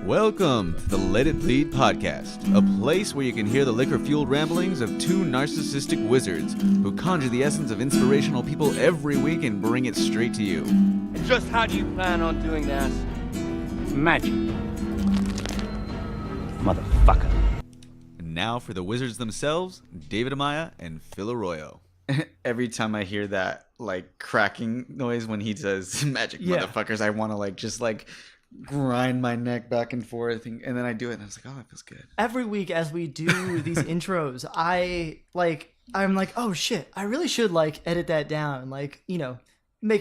Welcome to the Let It Bleed podcast, a place where you can hear the liquor-fueled ramblings of two narcissistic wizards who conjure the essence of inspirational people every week and bring it straight to you. And just how do you plan on doing that? Magic. Motherfucker. And now for the wizards themselves, David Amaya and Phil Arroyo. Every time I hear that cracking noise when he says magic motherfuckers, I want to just grind my neck back and forth, and then I do it and I was like, oh, that feels good. Every week as we do these intros, I'm like, oh shit, I really should edit that down and make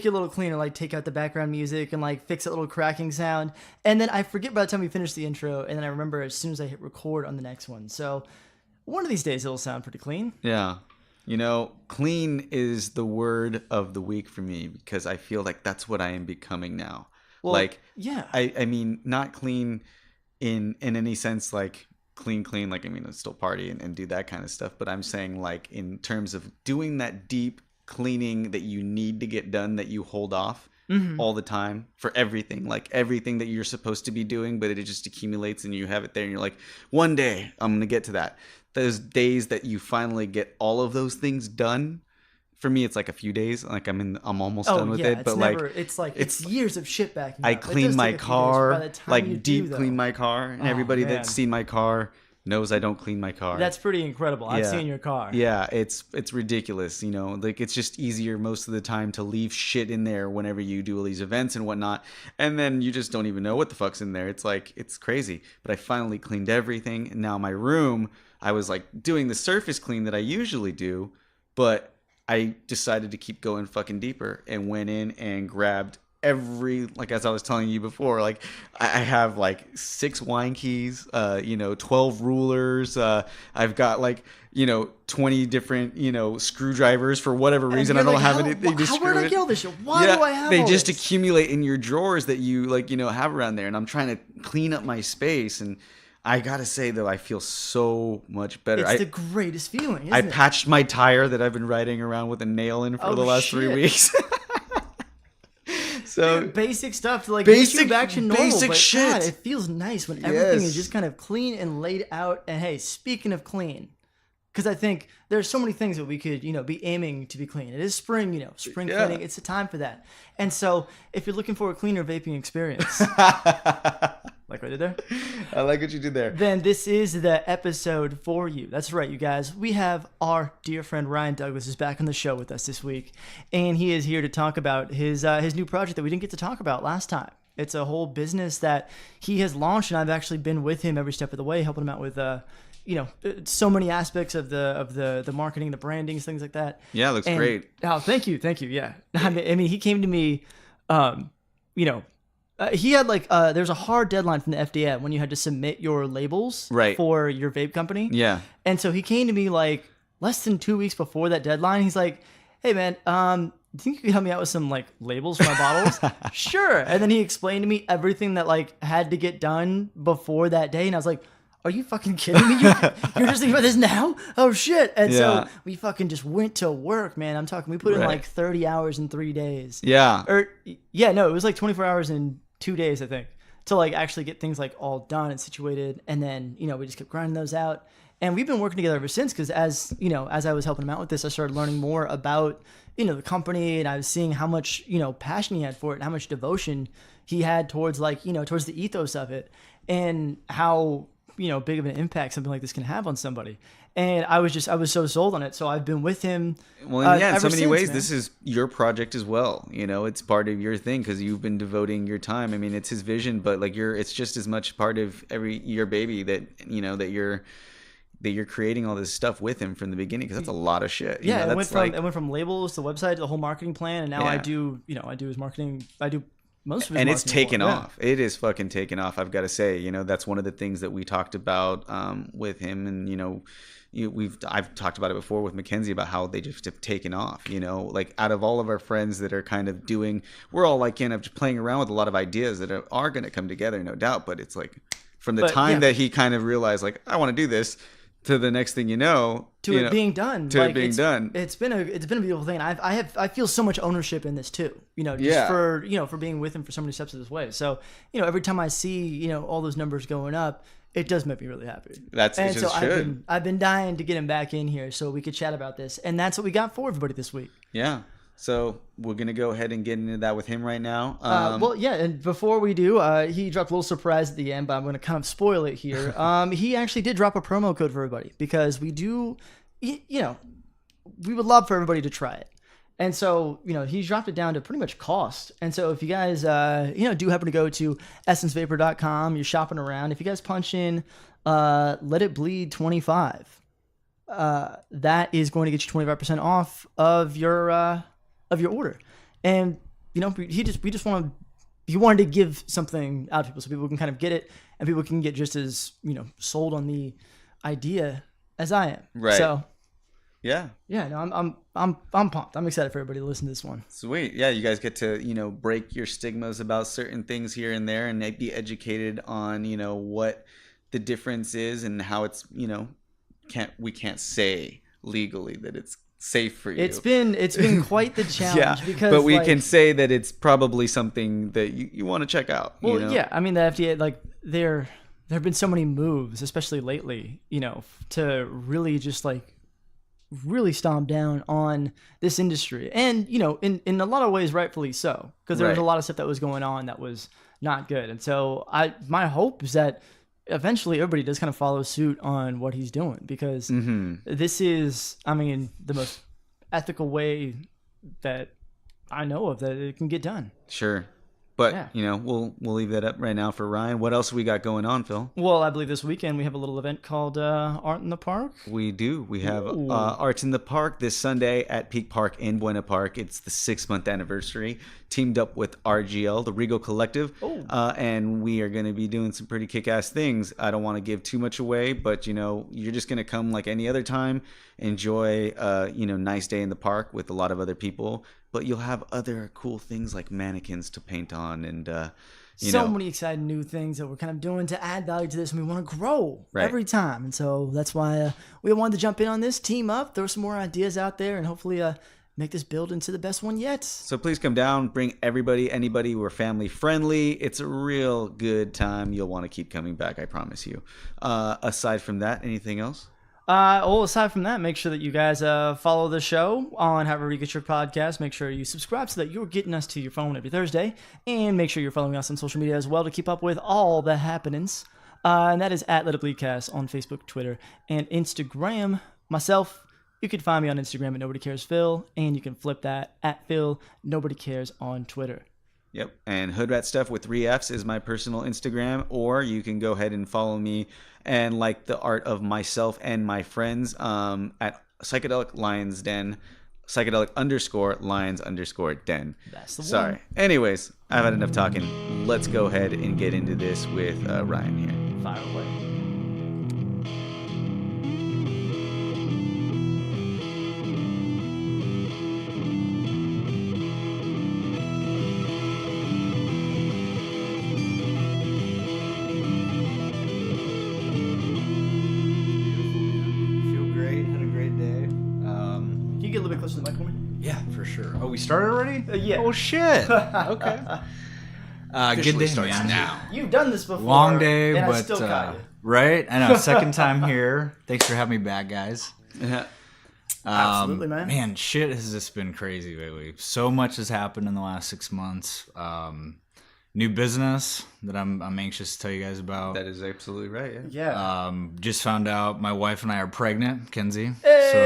it a little cleaner, take out the background music and fix that little cracking sound. And then I forget by the time we finish the intro, and then I remember as soon as I hit record on the next one. So one of these days it'll sound pretty clean. Yeah. Clean is the word of the week for me because I feel like that's what I am becoming now. Well, yeah. I mean, not clean in any sense clean, I still party and do that kind of stuff. But I'm saying in terms of doing that deep cleaning that you need to get done that you hold off all the time for everything, everything that you're supposed to be doing, but it just accumulates and you have it there and you're like, one day I'm going to get to that. Those days that you finally get all of those things done. For me, it's a few days. I'm almost done with it. But it's years of shit backing I up. clean my car, deep clean my car, and everybody man. that's seen my car knows I don't clean my car. That's pretty incredible. I've seen your car. Yeah, it's ridiculous. It's just easier most of the time to leave shit in there whenever you do all these events and whatnot, and then you just don't even know what the fuck's in there. It's crazy. But I finally cleaned everything, and now my room, I was doing the surface clean that I usually do, but I decided to keep going fucking deeper and went in and grabbed every, as I was telling you before, I have 6 wine keys, 12 rulers. I've got 20 different, screwdrivers for whatever reason. I don't have anything to screw it. How did I get all this shit? Why do I have They all just this? accumulate in your drawers that you have around there. And I'm trying to clean up my space, and I gotta say though, I feel so much better. It's the greatest feeling, isn't I it? patched my tire that I've been riding around with a nail in for the last 3 weeks. So dude, basic stuff to get you back to normal. Basic but shit. God, it feels nice when everything is just kind of clean and laid out. And hey, speaking of clean, because I think there's so many things that we could, be aiming to be clean. It is spring, spring cleaning. It's a time for that. And so if you're looking for a cleaner vaping experience, like what I did there? I like what you did there. Then this is the episode for you. That's right, you guys. We have our dear friend Ryan Douglas is back on the show with us this week, and he is here to talk about his new project that we didn't get to talk about last time. It's a whole business that he has launched, and I've actually been with him every step of the way, helping him out with so many aspects of the marketing, the branding, things like that. Yeah, it looks great. Oh, thank you. Yeah, I mean, he came to me, he had there's a hard deadline from the FDA when you had to submit your labels for your vape company. Yeah. And so he came to me less than 2 weeks before that deadline. He's like, hey man, do you think you could help me out with some labels for my bottles? Sure. And then he explained to me everything that had to get done before that day. And I was like, are you fucking kidding me? You're just thinking about this now? Oh shit. And so we fucking just went to work, man. I'm talking, we put in 30 hours in 3 days. Yeah. It was 24 hours in 2 days, I think, to actually get things all done and situated. And then, we just kept grinding those out. And we've been working together ever since, because as I was helping him out with this, I started learning more about, the company, and I was seeing how much, passion he had for it and how much devotion he had towards towards the ethos of it, and how, big of an impact something like this can have on somebody. And I was so sold on it. So I've been with him. Well, in so many ways, man. This is your project as well. It's part of your thing because you've been devoting your time. I mean, it's his vision, but it's just as much part of your baby that you're creating all this stuff with him from the beginning, because that's a lot of shit. It went from labels to website to the whole marketing plan, and now I do his marketing. I do most of his, and it's taken off. It is fucking taken off. I've got to say, that's one of the things that we talked about with him, and I've talked about it before with Mackenzie about how they just have taken off. Out of all of our friends that are kind of doing, we're all kind of playing around with a lot of ideas that are going to come together, no doubt. But it's from the time that he kind of realized I want to do this, to the next thing you know, to it being done. To it being done. It's been a beautiful thing. I feel so much ownership in this too. Just for being with him for so many steps of this way. So every time I see all those numbers going up, it does make me really happy. I've been dying to get him back in here so we could chat about this, and that's what we got for everybody this week. Yeah. So we're gonna go ahead and get into that with him right now. And before we do, he dropped a little surprise at the end, but I'm gonna kind of spoil it here. He actually did drop a promo code for everybody because we do, we would love for everybody to try it. And so, he dropped it down to pretty much cost. And so if you guys, do happen to go to essencevapor.com, you're shopping around, if you guys punch in Let It Bleed 25, that is going to get you 25% off of your order. And, he wanted to give something out to people so people can kind of get it and people can get just as, sold on the idea as I am. Right. So, yeah. No, I'm pumped. I'm excited for everybody to listen to this one. Sweet. Yeah, you guys get to, break your stigmas about certain things here and there and be educated on, what the difference is and how it's, we can't say legally that it's safe for you. It's been quite the challenge because but we can say that it's probably something that you want to check out. Well, yeah, I mean the FDA, there have been so many moves, especially lately, to really just really stomp down on this industry, and in a lot of ways rightfully so, because there was a lot of stuff that was going on that was not good, and so my hope is that eventually everybody does kind of follow suit on what he's doing, because this is, the most ethical way that I know of that it can get done. Sure. But, we'll leave that up right now for Ryan. What else we got going on, Phil? Well, I believe this weekend we have a little event called Art in the Park. We do. We have Art in the Park this Sunday at Peak Park in Buena Park. It's the 6-month anniversary. Teamed up with RGL, the Regal Collective. And we are going to be doing some pretty kick-ass things. I don't want to give too much away, but, you're just going to come like any other time, enjoy nice day in the park with a lot of other people. But you'll have other cool things like mannequins to paint on and, so many exciting new things that we're kind of doing to add value to this, and we want to grow every time. And so that's why we wanted to jump in on this, team up, throw some more ideas out there, and hopefully make this build into the best one yet. So please come down, bring anybody. We're family friendly. It's a real good time. You'll want to keep coming back, I promise you. Aside from that, anything else? Aside from that, make sure that you guys follow the show on however you get your podcast. Make sure you subscribe so that you're getting us to your phone every Thursday. And make sure you're following us on social media as well to keep up with all the happenings. And that is at Let It Bleed Cast on Facebook, Twitter, and Instagram. Myself, you can find me on Instagram at Nobody Cares Phil, and you can flip that at Phil Nobody Cares on Twitter. Yep. And Hood Rat Stuff with 3 Fs is my personal Instagram, or you can go ahead and follow me and like the art of myself and my friends at Psychedelic Lions Den, psychedelic_lions_den. That's the one. Sorry. Anyways, I've had enough talking. Let's go ahead and get into this with Ryan here. Fire away. Closer to the mic for me? Yeah, for sure. Oh, we started already? Yeah. Oh, shit. Okay. Good day starts now. You've done this before. Long day, and but I still got you. Right? I know. Second time here. Thanks for having me back, guys. Absolutely, man. Man, shit has just been crazy lately. So much has happened in the last 6 months. New business that I'm anxious to tell you guys about. That is absolutely right. Yeah. Just found out my wife and I are pregnant, Kenzie. Hey! So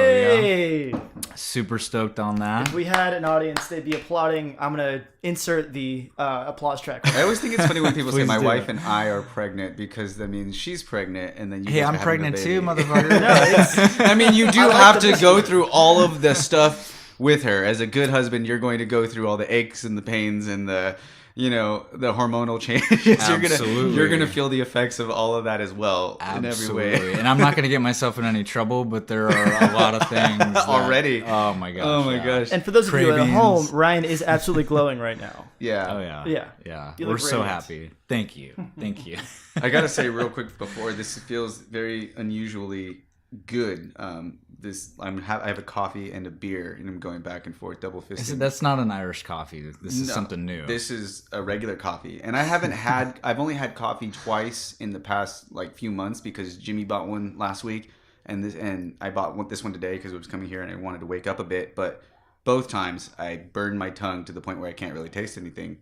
yeah, super stoked on that. If we had an audience, they'd be applauding. I'm gonna insert the applause track. I always think it's funny when people say my do wife it. and I are pregnant, because that means she's pregnant, and then you. Hey, guys are I'm having pregnant a too, baby. motherfucker. I mean, you do I like have the to go through all of the stuff with her. As a good husband, you're going to go through all the aches and the pains and the hormonal changes. Absolutely. You're gonna feel the effects of all of that as well. Absolutely. In every way. And I'm not going to get myself in any trouble, but there are a lot of things that, Already. Oh my gosh. Oh my yeah. gosh. And for those of you at Cravings. home, Ryan is absolutely glowing right now. Yeah. Oh yeah. Yeah. Yeah. You We're look so radiant. happy. Thank you. Thank you. I gotta say real quick before, this feels very unusually good. I have a coffee and a beer, and I'm going back and forth, double fisting. That's not an Irish coffee. This is No, something new. This is a regular coffee, and I've only had coffee twice in the past like few months because Jimmy bought one last week, and I bought this one today because it was coming here and I wanted to wake up a bit. But both times I burned my tongue to the point where I can't really taste anything.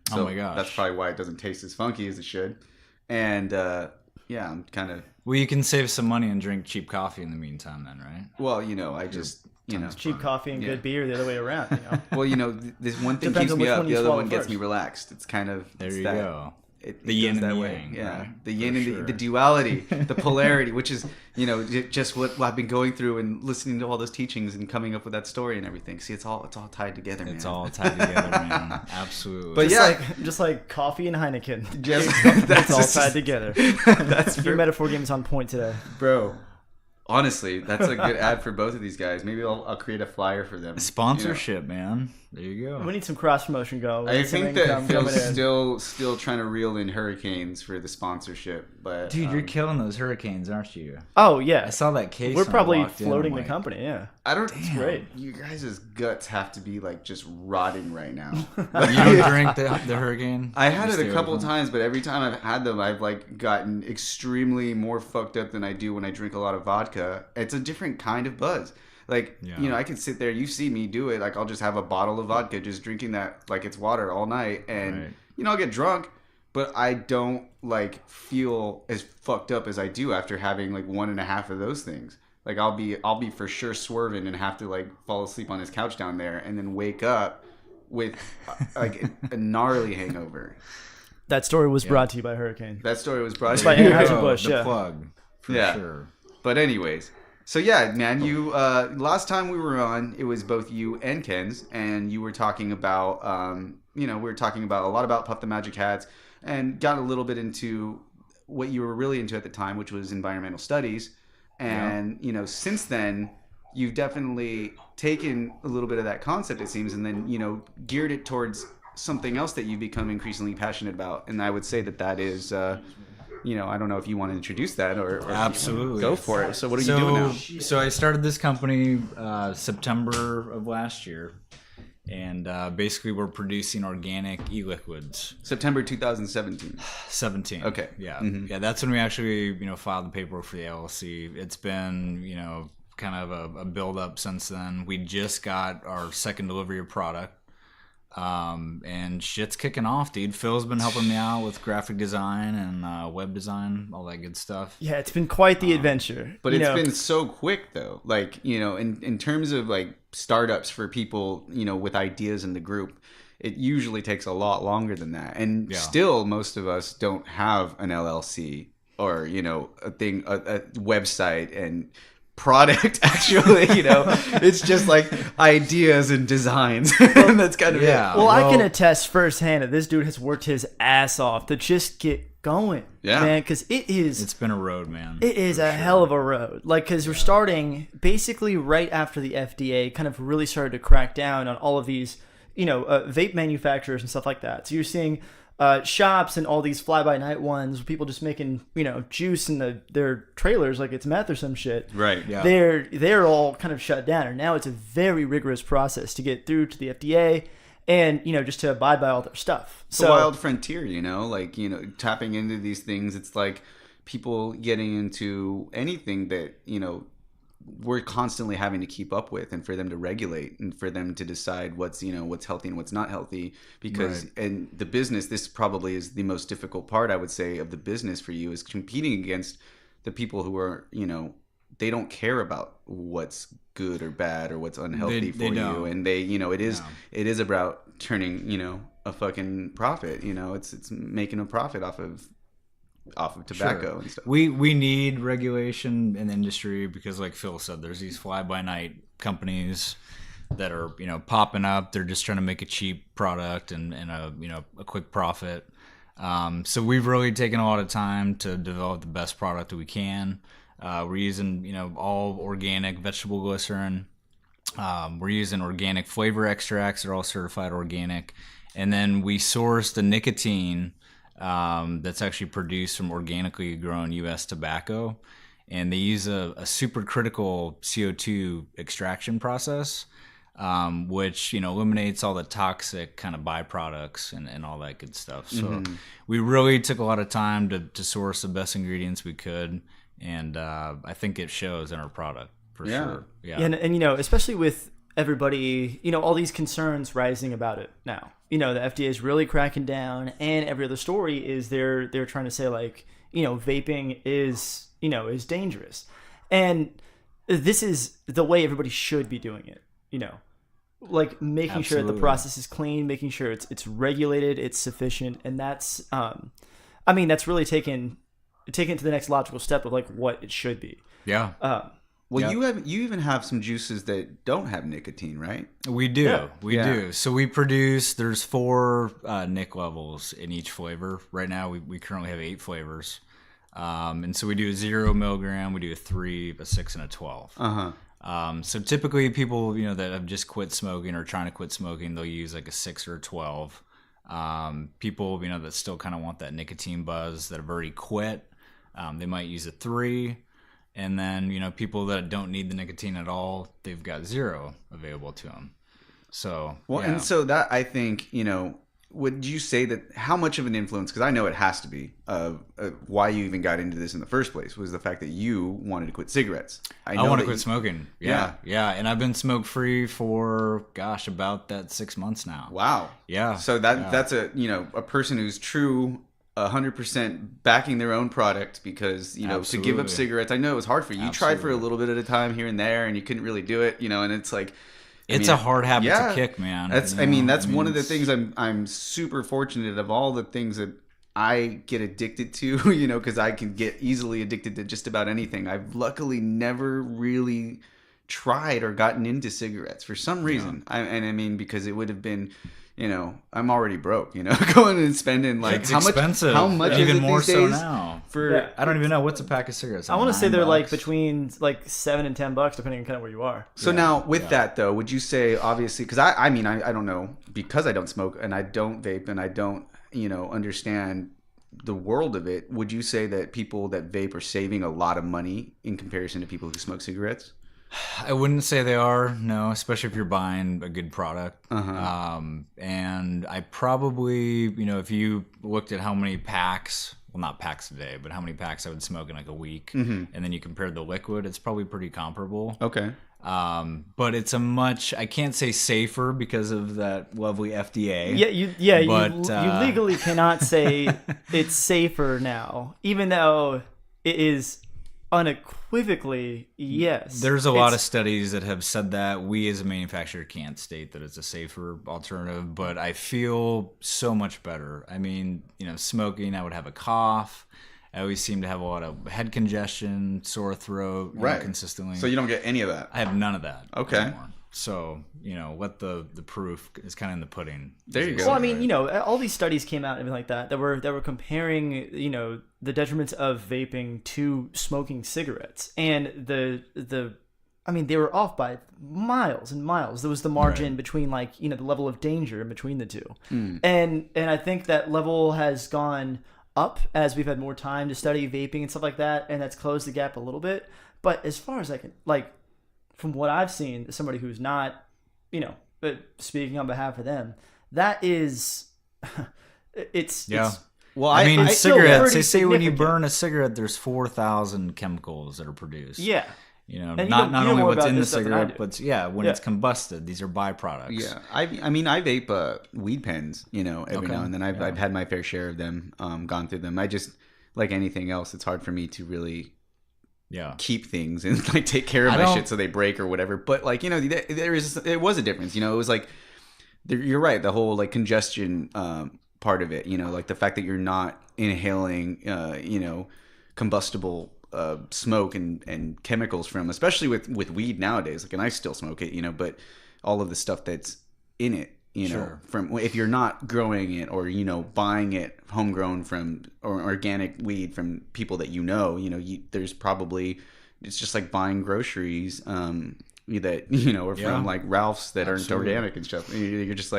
So Oh my gosh. that's probably why it doesn't taste as funky as it should. And yeah, I'm kind of Well, you can save some money and drink cheap coffee in the meantime, then, right? well, I just Cheap coffee and Yeah. good beer the other way around. well, this one thing Depends keeps on me which up, one you the other swallow one gets first. me relaxed. It's kind of There it's you that. go. It The goes yin and that the way. yang, Yeah, right? the yin and sure. the duality, the polarity, which is just what I've been going through and listening to all those teachings and coming up with that story and everything. See, it's all tied together, man. It's all tied together, man. Absolutely. But Just like coffee and Heineken. Just- it's that's all just- tied together. that's Your metaphor game is on point today. bro. Honestly, that's a good ad for both of these guys. Maybe I'll create a flyer for them. Sponsorship, man. There you go. We need some cross promotion going. We I need some think that income Phil's coming in. still trying to reel in Hurricanes for the sponsorship, but Dude, you're killing those hurricanes, aren't you? Oh yeah, I saw that case. we're when I probably walked in, I'm floating the like, company. Yeah. I don't. great. You guys' guts have to be like just rotting right now. You don't drink the hurricane? I had You it stay a away couple from it? times, but every time I've had them, I've like gotten extremely more fucked up than I do when I drink a lot of vodka. It's a different kind of buzz. Like, Yeah. I can sit there, you see me do it, like I'll just have a bottle of vodka, just drinking that like it's water all night, and Right. I'll get drunk, but I don't like feel as fucked up as I do after having like one and a half of those things. Like I'll be for sure swerving and have to like fall asleep on his couch down there, and then wake up with like a gnarly hangover. That story was brought to you by Hurricane. That story was brought by to you. Anheuser-Busch. The yeah. plug, for Yeah. sure. But anyways, so yeah, man, you last time we were on, it was both you and Ken's, and you were talking about we were talking about a lot about Puff the Magic Hats, and got a little bit into what you were really into at the time, which was environmental studies. And since then, you've definitely taken a little bit of that concept, it seems, and then geared it towards something else that you've become increasingly passionate about. And I would say that is I don't know if you want to introduce that or Absolutely. go for it. So what are you doing now? So I started this company September of last year, and basically we're producing organic e-liquids. September 2017. 17. Okay. Yeah. Mhm. Yeah, that's when we actually, filed the paperwork for the LLC. It's been, kind of a build up since then. We just got our second delivery of product. And shit's kicking off, dude. Phil's been helping me out with graphic design and web design, all that good stuff. Yeah, it's been quite the adventure. But it's been so quick though. Like, in terms of like startups for people, with ideas in the group, it usually takes a lot longer than that. And still most of us don't have an LLC or, a website and product actually. It's just like ideas and designs. And that's kind of it. Well, I can attest firsthand that this dude has worked his ass off to just get going. Yeah. Man, because It's been a road, man. it is a hell of a road. Like, because we're starting basically right after the FDA kind of really started to crack down on all of these, vape manufacturers and stuff like that. So you're seeing shops and all these fly-by-night ones, people just making, juice in their trailers like it's meth or some shit. Right. Yeah. They're all kind of shut down. And now it's a very rigorous process to get through to the FDA and, just to abide by all their stuff. It's a wild frontier, tapping into these things. It's like people getting into anything that, we're constantly having to keep up with, and for them to regulate and for them to decide what's healthy and what's not healthy, because in the business, this probably is the most difficult part, I would say, of the business for you, is competing against the people who are, they don't care about what's good or bad or what's unhealthy They for you. don't. And they, it is about turning, a fucking profit, it's making a profit off of tobacco and stuff. We need regulation in the industry because, like Phil said, there's these fly-by-night companies that are popping up. They're just trying to make a cheap product and a quick profit. So we've really taken a lot of time to develop the best product that we can. We're using all organic vegetable glycerin. We're using organic flavor extracts. They're all certified organic, and then we source the nicotine that's actually produced from organically grown U.S. tobacco. and they use a supercritical CO2 extraction process, which eliminates all the toxic kind of byproducts and all that good stuff. So we really took a lot of time to source the best ingredients we could, and I think it shows in our product for sure. Yeah, and especially with everybody, all these concerns rising about it now. The FDA is really cracking down, and every other story is they're trying to say like, vaping is dangerous, and this is the way everybody should be doing it. Like making sure that the process is clean, making sure it's regulated, it's sufficient, and that's that's really taken to the next logical step of like what it should be. Yeah. Well, you even have some juices that don't have nicotine, right? We do. Yeah. We do. So we produce, there's 4 nic levels in each flavor. Right now, we currently have 8 flavors. And so we do a 0 milligram, we do a 3, a 6, and a 12. So typically people, that have just quit smoking or trying to quit smoking, they'll use like a 6 or a 12. People, that still kind of want that nicotine buzz that have already quit, they might use a 3. And then, people that don't need the nicotine at all, they've got 0 available to them. So, and so that, I think, would you say that how much of an influence, because I know it has to be, why you even got into this in the first place was the fact that you wanted to quit cigarettes. I want to quit smoking. Yeah. And I've been smoke free for, about that 6 months now. Wow. Yeah. So that's a person who's true 100% backing their own product, because to give up cigarettes, I know it was hard for you. You tried for a little bit at a time here and there, and you couldn't really do it, and it's like it's a hard habit to kick, man. That's one of the things I'm super fortunate of all the things that I get addicted to, because I can get easily addicted to just about anything. I've luckily never really tried or gotten into cigarettes for some reason. Because it would have been, I'm already broke, going and spending like it's expensive. How much even is it more these so days? now. I don't even know what's a pack of cigarettes. I want to say they're like between like $7 and $10, depending on kind of where you are. So now with that though, would you say, obviously, because I don't know, because I don't smoke and I don't vape and I don't understand the world of it, would you say that people that vape are saving a lot of money in comparison to people who smoke cigarettes? I wouldn't say they are, no, especially if you're buying a good product. And I probably, if you looked at how many packs, well, not packs a day, but how many packs I would smoke in like a week, and then you compared the liquid, it's probably pretty comparable. Okay. But it's I can't say safer because of that lovely FDA. You legally cannot say it's safer now, even though it is unequivocally, yes. There's a lot of studies that have said that. We as a manufacturer can't state that it's a safer alternative, but I feel so much better. Smoking, I would have a cough. I always seem to have a lot of head congestion, sore throat, consistently. So you don't get any of that? I have none of that. Okay. Anymore. So, what the proof is kind of in the pudding. There you go. Well, all these studies came out and everything like that were comparing, the detriments of vaping to smoking cigarettes. And they were off by miles and miles. There was the margin between the level of danger in between the two. And I think that level has gone up as we've had more time to study vaping and stuff like that, and that's closed the gap a little bit. But as far as I can, from what I've seen, as somebody who's not, speaking on behalf of them, that is, it's well, it's cigarettes. They say when you burn a cigarette, there's 4,000 chemicals that are produced. Yeah. Not only what's in the cigarette, but when it's combusted, these are byproducts. Yeah, I vape weed pens, every now and then. I've had my fair share of them, gone through them. I just, like anything else, it's hard for me to really keep things and take care of my shit so they break or whatever. But it was a difference. It was you're right, the whole congestion part of it. The fact that you're not inhaling combustible smoke and chemicals from, especially with weed nowadays. And I still smoke it, but all of the stuff that's in it, from if you're not growing it or buying it homegrown from or organic weed from people that there's probably, it's just like buying groceries that or from Ralph's that aren't organic and stuff. You're just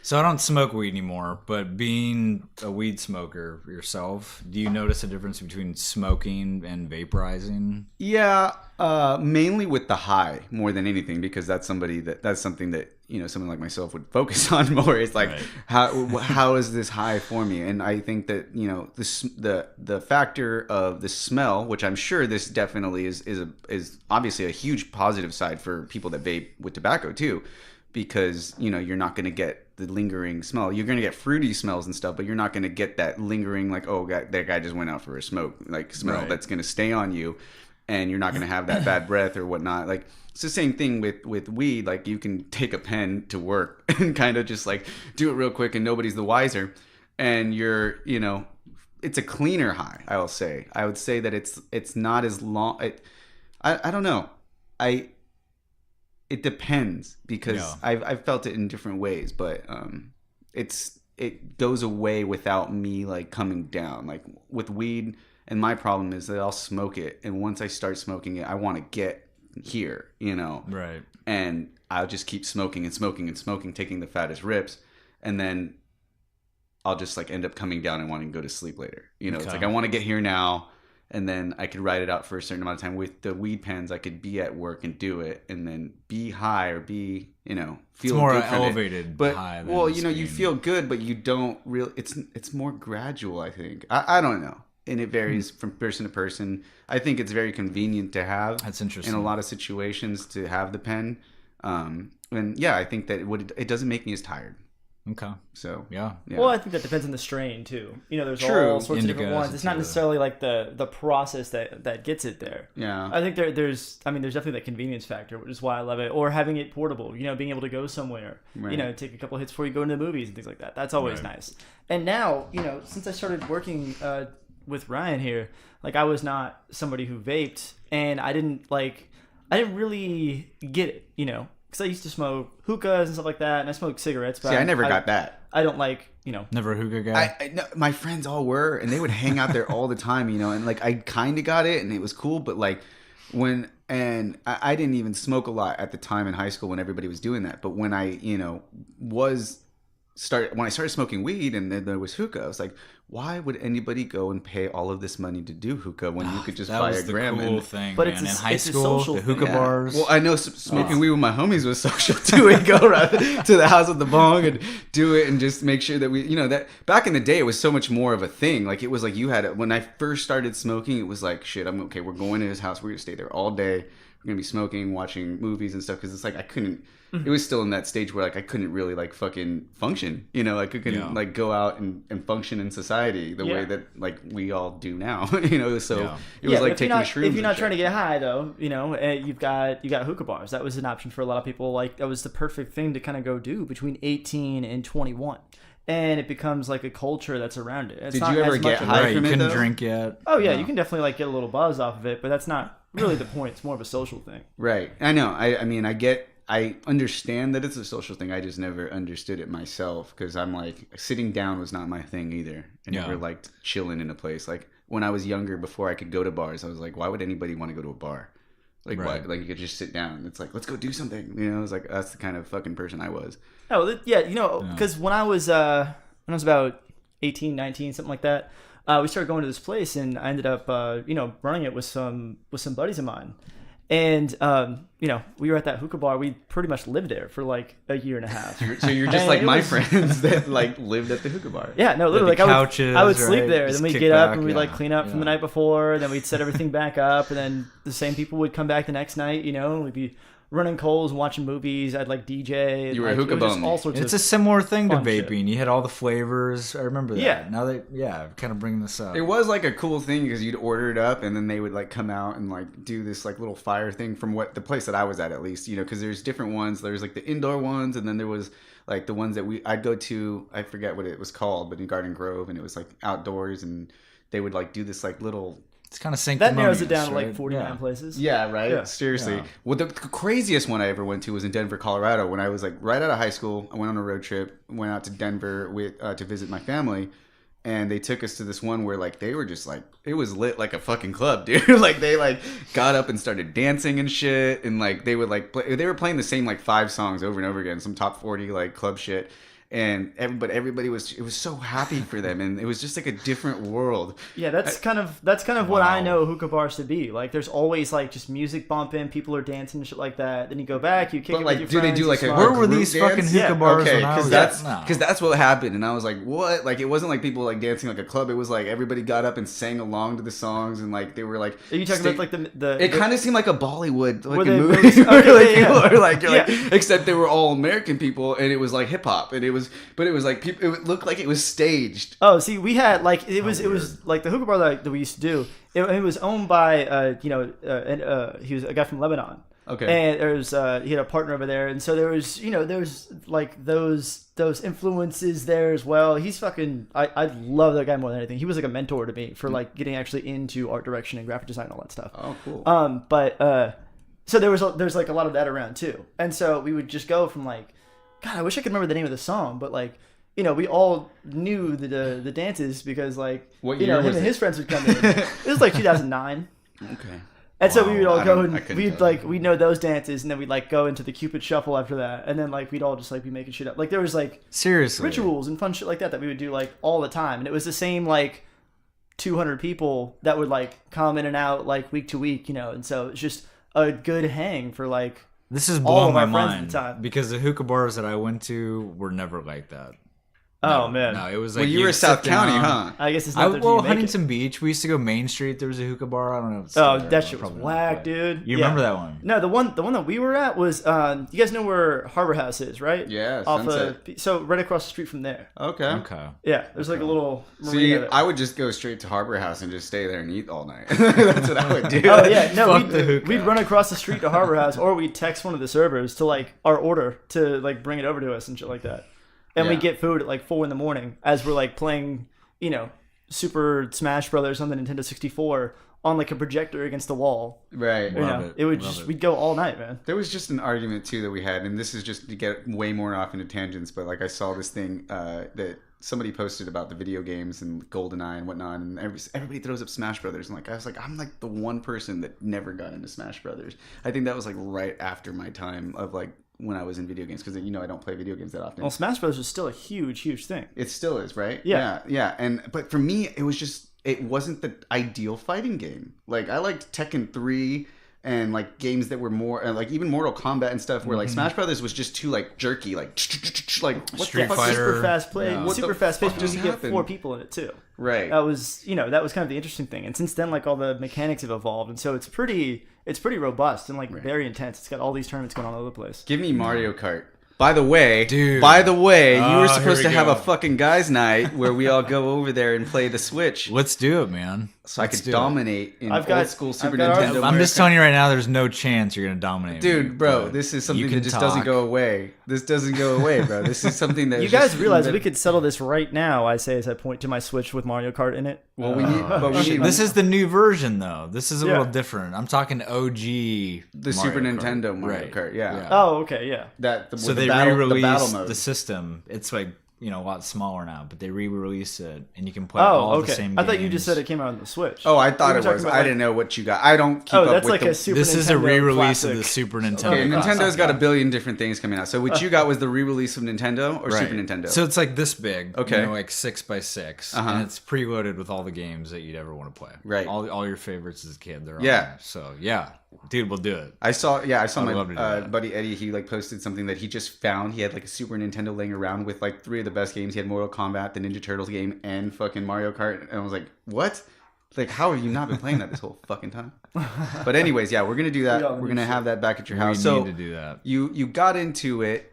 So I don't smoke weed anymore, but being a weed smoker yourself, do you notice a difference between smoking and vaporizing? Yeah, mainly with the high more than anything, because that's something that someone like myself would focus on more. It's like Right. how is this high for me? And I think that the factor of the smell, which I'm sure this definitely is obviously a huge positive side for people that vape with tobacco too, because you're not going to get the lingering smell. You're going to get fruity smells and stuff, but you're not going to get that lingering like, oh, that guy just went out for a smoke like smell Right. that's going to stay on you, and you're not going to have that bad breath or whatnot. Like it's the same thing with weed. Like you can take a pen to work and kind of just like do it real quick, and nobody's the wiser, and it's a cleaner high. I would say that it's not as long. I don't know. It depends, because Yeah. I've felt it in different ways, but it goes away without me like coming down. Like with weed, and my problem is that I'll smoke it, and once I start smoking it, I want to get here, Right. and I'll just keep smoking and smoking and smoking, taking the fattest rips, and then I'll just like end up coming down and wanting to go to sleep later. It's Okay. like I want to get here now, and then I could ride it out for a certain amount of time. With the weed pens, I could be at work and do it, and then be high or be, feel It's more good from it. elevated But high. Than well, just you being- feel good, but you don't really. It's more gradual, I think. I don't know, and it varies from person to person. I think it's very convenient to have. That's interesting. In a lot of situations to have the pen, and yeah, I think that it doesn't make me as tired. Okay. So Yeah. Well, I think that depends on the strain too. There's True. all sorts of different Indicas ones. It's not too. necessarily like the process that gets it there. yeah. I think there's definitely that convenience factor, which is why I love it. Or having it portable, being able to go somewhere, Right. take a couple hits before you go into the movies and things like that. That's always Right. nice. And now, since I started working with Ryan here, like I was not somebody who vaped, and I didn't really get it, because I used to smoke hookahs and stuff like that, and I smoked cigarettes. But See, I never got that. I don't like, Never a hookah guy. No, my friends all were, and they would hang out there all the time, and like I kind of got it, and it was cool, but like I didn't even smoke a lot at the time in high school when everybody was doing that. But when I, when I started smoking weed and then there was hookah, I was like, why would anybody go and pay all of this money to do hookah when you could just that buy was a the gram? cool and, thing, But man. it's a- in high it's a school, social the thing. hookah Yeah. bars. Well, I know smoking weed with my homies was social too. We'd go around to the house with the bong and do it, and just make sure that we, that back in the day, it was so much more of a thing. Like it was like when I first started smoking, it was like, shit, I'm okay. We're going to his house. We're gonna stay there all day. We're gonna be smoking, watching movies and stuff. Because it's like I couldn't. It was still in that stage where like I couldn't really like fucking function. I couldn't Yeah. like go out and function in society the way Yeah. that like we all do now. So Yeah. it was Yeah, like but taking shrooms. if you're not and trying to shit. get high though, you've got hookah bars. That was an option for a lot of people. Like that was the perfect thing to kind of go do between 18 and 21, and it becomes like a culture that's around it. It's Did not you ever as get much of high a- right, you from it, couldn't though? drink yet. Oh yeah, No. you can definitely like get a little buzz off of it, but that's not really the point. It's more of a social thing. Right. I know. I mean, I understand that it's a social thing. I just never understood it myself, because I'm like, sitting down was not my thing either. I Yeah. never liked chilling in a place. Like when I was younger, before I could go to bars, I was like, why would anybody want to go to a bar? Like Right. what? Like you could just sit down. It's like, let's go do something. I was like, that's the kind of fucking person I was. Oh yeah, because when I was about 18, 19, something like that, we started going to this place, and I ended up running it with some buddies of mine. And we were at that hookah bar. We pretty much lived there for like a year and a half. So you're just And like it my was- friends that like lived at the hookah bar. Yeah, no, literally, the like couches, I would sleep right? there. Just Then we'd kick get up back, and we'd like yeah, clean up from the yeah. night before. Then we'd set everything back up, and then the same people would come back the next night. And we'd be running coals, watching movies. I'd like DJ. You were a like, hookah it was just bum. all sorts It's of. a similar thing to fun shit. vaping. You had all the flavors. I remember that. Yeah. Now that, kind of bringing this up. It was like a cool thing because you'd order it up and then they would like come out and like do this like little fire thing from what the place that I was at least, because there's different ones. There's like the indoor ones, and then there was like the ones that I'd go to. I forget what it was called, but in Garden Grove, and it was like outdoors, and they would like do this like little. It's kind of that narrows it sanctimonious, down to right? like 49 Yeah. places. Yeah, right. Yeah. Seriously. Yeah. Well, the craziest one I ever went to was in Denver, Colorado. When I was like right out of high school, I went on a road trip, went out to Denver with to visit my family, and they took us to this one where like they were just like it was lit like a fucking club, dude. Like they like got up and started dancing and shit, and like they would like they were playing the same like 5 songs over and over again, some top 40 like club shit. everybody was, it was so happy for them, and it was just like a different world. Yeah, that's kind of what I know hookah bars to be. Like, there's always like just music bumping, people are dancing and shit like that. Then you go back, you kick But it like, with your do they friends, do you like a smoke. Where were group these dance? fucking hookah bars Okay, when I was because that's what happened, and I was like, what? Like, it wasn't like people like dancing like a club. It was like everybody got up and sang along to the songs, and like they were like. Are you talking about like the It kind of seemed like a Bollywood like they movie really- where okay, like yeah, people yeah. are like, you're like, Yeah. except they were all American people, and it was like hip hop, and it was like people. It looked like it was staged. Oh, see, we had like it was like the hookah bar that we used to do. It was owned by he was a guy from Lebanon. Okay. And there's he had a partner over there, and so there was like those influences there as well. He's fucking I love that guy more than anything. He was like a mentor to me for like getting actually into art direction and graphic design and all that stuff. Oh, cool. But so there's like a lot of that around too, and so we would just go from like, God, I wish I could remember the name of the song, but like, we all knew the dances because like, What him year was and it? his friends would come in. It was like 2009. Okay. And so we would all I go don't- I and couldn't we'd tell you. like we'd know those dances, and then we'd like go into the Cupid Shuffle after that, and then like we'd all just like be making shit up. Like there was like Seriously. rituals and fun shit like that we would do like all the time, and it was the same like 200 people that would like come in and out like week to week, and so it's just a good hang for like. This is all blowing of my our friends at mind the time. because the hookah bars that I went to were never like that. Oh No, man, no, it was like Well, you were you'd South sit County, down. huh? I guess it's not there till Well, you make it. Huntington Beach. We used to go Main Street. There was a hookah bar. I don't know. If it's Oh, still there. that shit was Probably not, whack, but- dude. You Yeah. remember that one? No, the one that we were at was you guys know where Harbor House is, right? Yeah, Off Sunset. so right across the street from there. Okay. Okay. Yeah, there's like a little See, marina there. I would just go straight to Harbor House and just stay there and eat all night. That's what I would do. Oh yeah, no, Fuck the hookah. we'd run across the street to Harbor House, or we'd text one of the servers to like our order to like bring it over to us and shit like that. And Yeah. we get food at like 4 a.m. as we're like playing, Super Smash Brothers on the Nintendo 64 on like a projector against the wall. Right. Love it. It would Love just it. we'd go all night, man. There was just an argument too that we had, and this is just to get way more off into tangents. But like I saw this thing that somebody posted about the video games and GoldenEye and whatnot, and everybody throws up Smash Brothers, and like I was like, I'm like the one person that never got into Smash Brothers. I think that was like right after my time of like when I was in video games, because I don't play video games that often. Well, Smash Brothers is still a huge thing. It still is, right? Yeah. Yeah. But for me, it wasn't the ideal fighting game. Like I liked Tekken 3 and like games that were more like even Mortal Kombat and stuff where like Smash Brothers was just too like jerky, like what Street the fuck? Fighter. Super fast play, Yeah. What super the fast paced. fuck You just could get happened? 4 people in it too. Right. That was kind of the interesting thing. And since then, like all the mechanics have evolved, and so it's pretty robust and like very intense. It's got all these tournaments going on all over the place. Give me Mario Kart. By the way, Dude. you Oh, were here supposed we to have go. a fucking guys' night where we all go over there and play the Switch, Let's do it, man. so I Let's could do it. dominate in I've got- old school Super I've got ours. Nintendo. I'm Mario just Kart. telling you right now. There's no chance you're gonna dominate, me, Dude, bro, but this is you something can that just doesn't talk. go away. This doesn't go away, bro. This is something that You is guys just realize that- we could settle this right now? I say as I point to my Switch with Mario Kart in it. Well, we need, but we need This is the new version, though. This is a Yeah. little different. I'm talking OG. the Mario Super Kart. Nintendo Mario Right. Kart. Yeah. Oh, okay, yeah. That So with they the battle re-released mode. the system. It's like a lot smaller now, but they re-released it, and you can play all Oh, the okay. same. I thought you just games. said it came out on the Switch. Oh, I thought We were it talking was. about, I like- didn't know what you got. I don't keep Oh, up that's with like the. a Super This Nintendo is a re-release of classic. the Super Nintendo. Okay, Oh, Nintendo's got a God. billion different things coming out. So what you got was the re-release of Nintendo or Right. Super Nintendo? So it's like this big, Okay. like 6x6, Uh-huh. and it's preloaded with all the games that you'd ever want to play. Right. All your favorites as a kid. They're on Yeah. there. So yeah, dude, we'll do it. I saw I'd my love to do that. buddy Eddie. He like posted something that he just found. He had like a Super Nintendo laying around with like 3 of the best games. He had Mortal Kombat, the Ninja Turtles game, and fucking Mario Kart. And I was like, what? Like, how have you not been playing that this whole fucking time? But anyways, yeah, we're gonna do that. Yeah, We're gonna have that back at your house. We So need to do that. you got into it,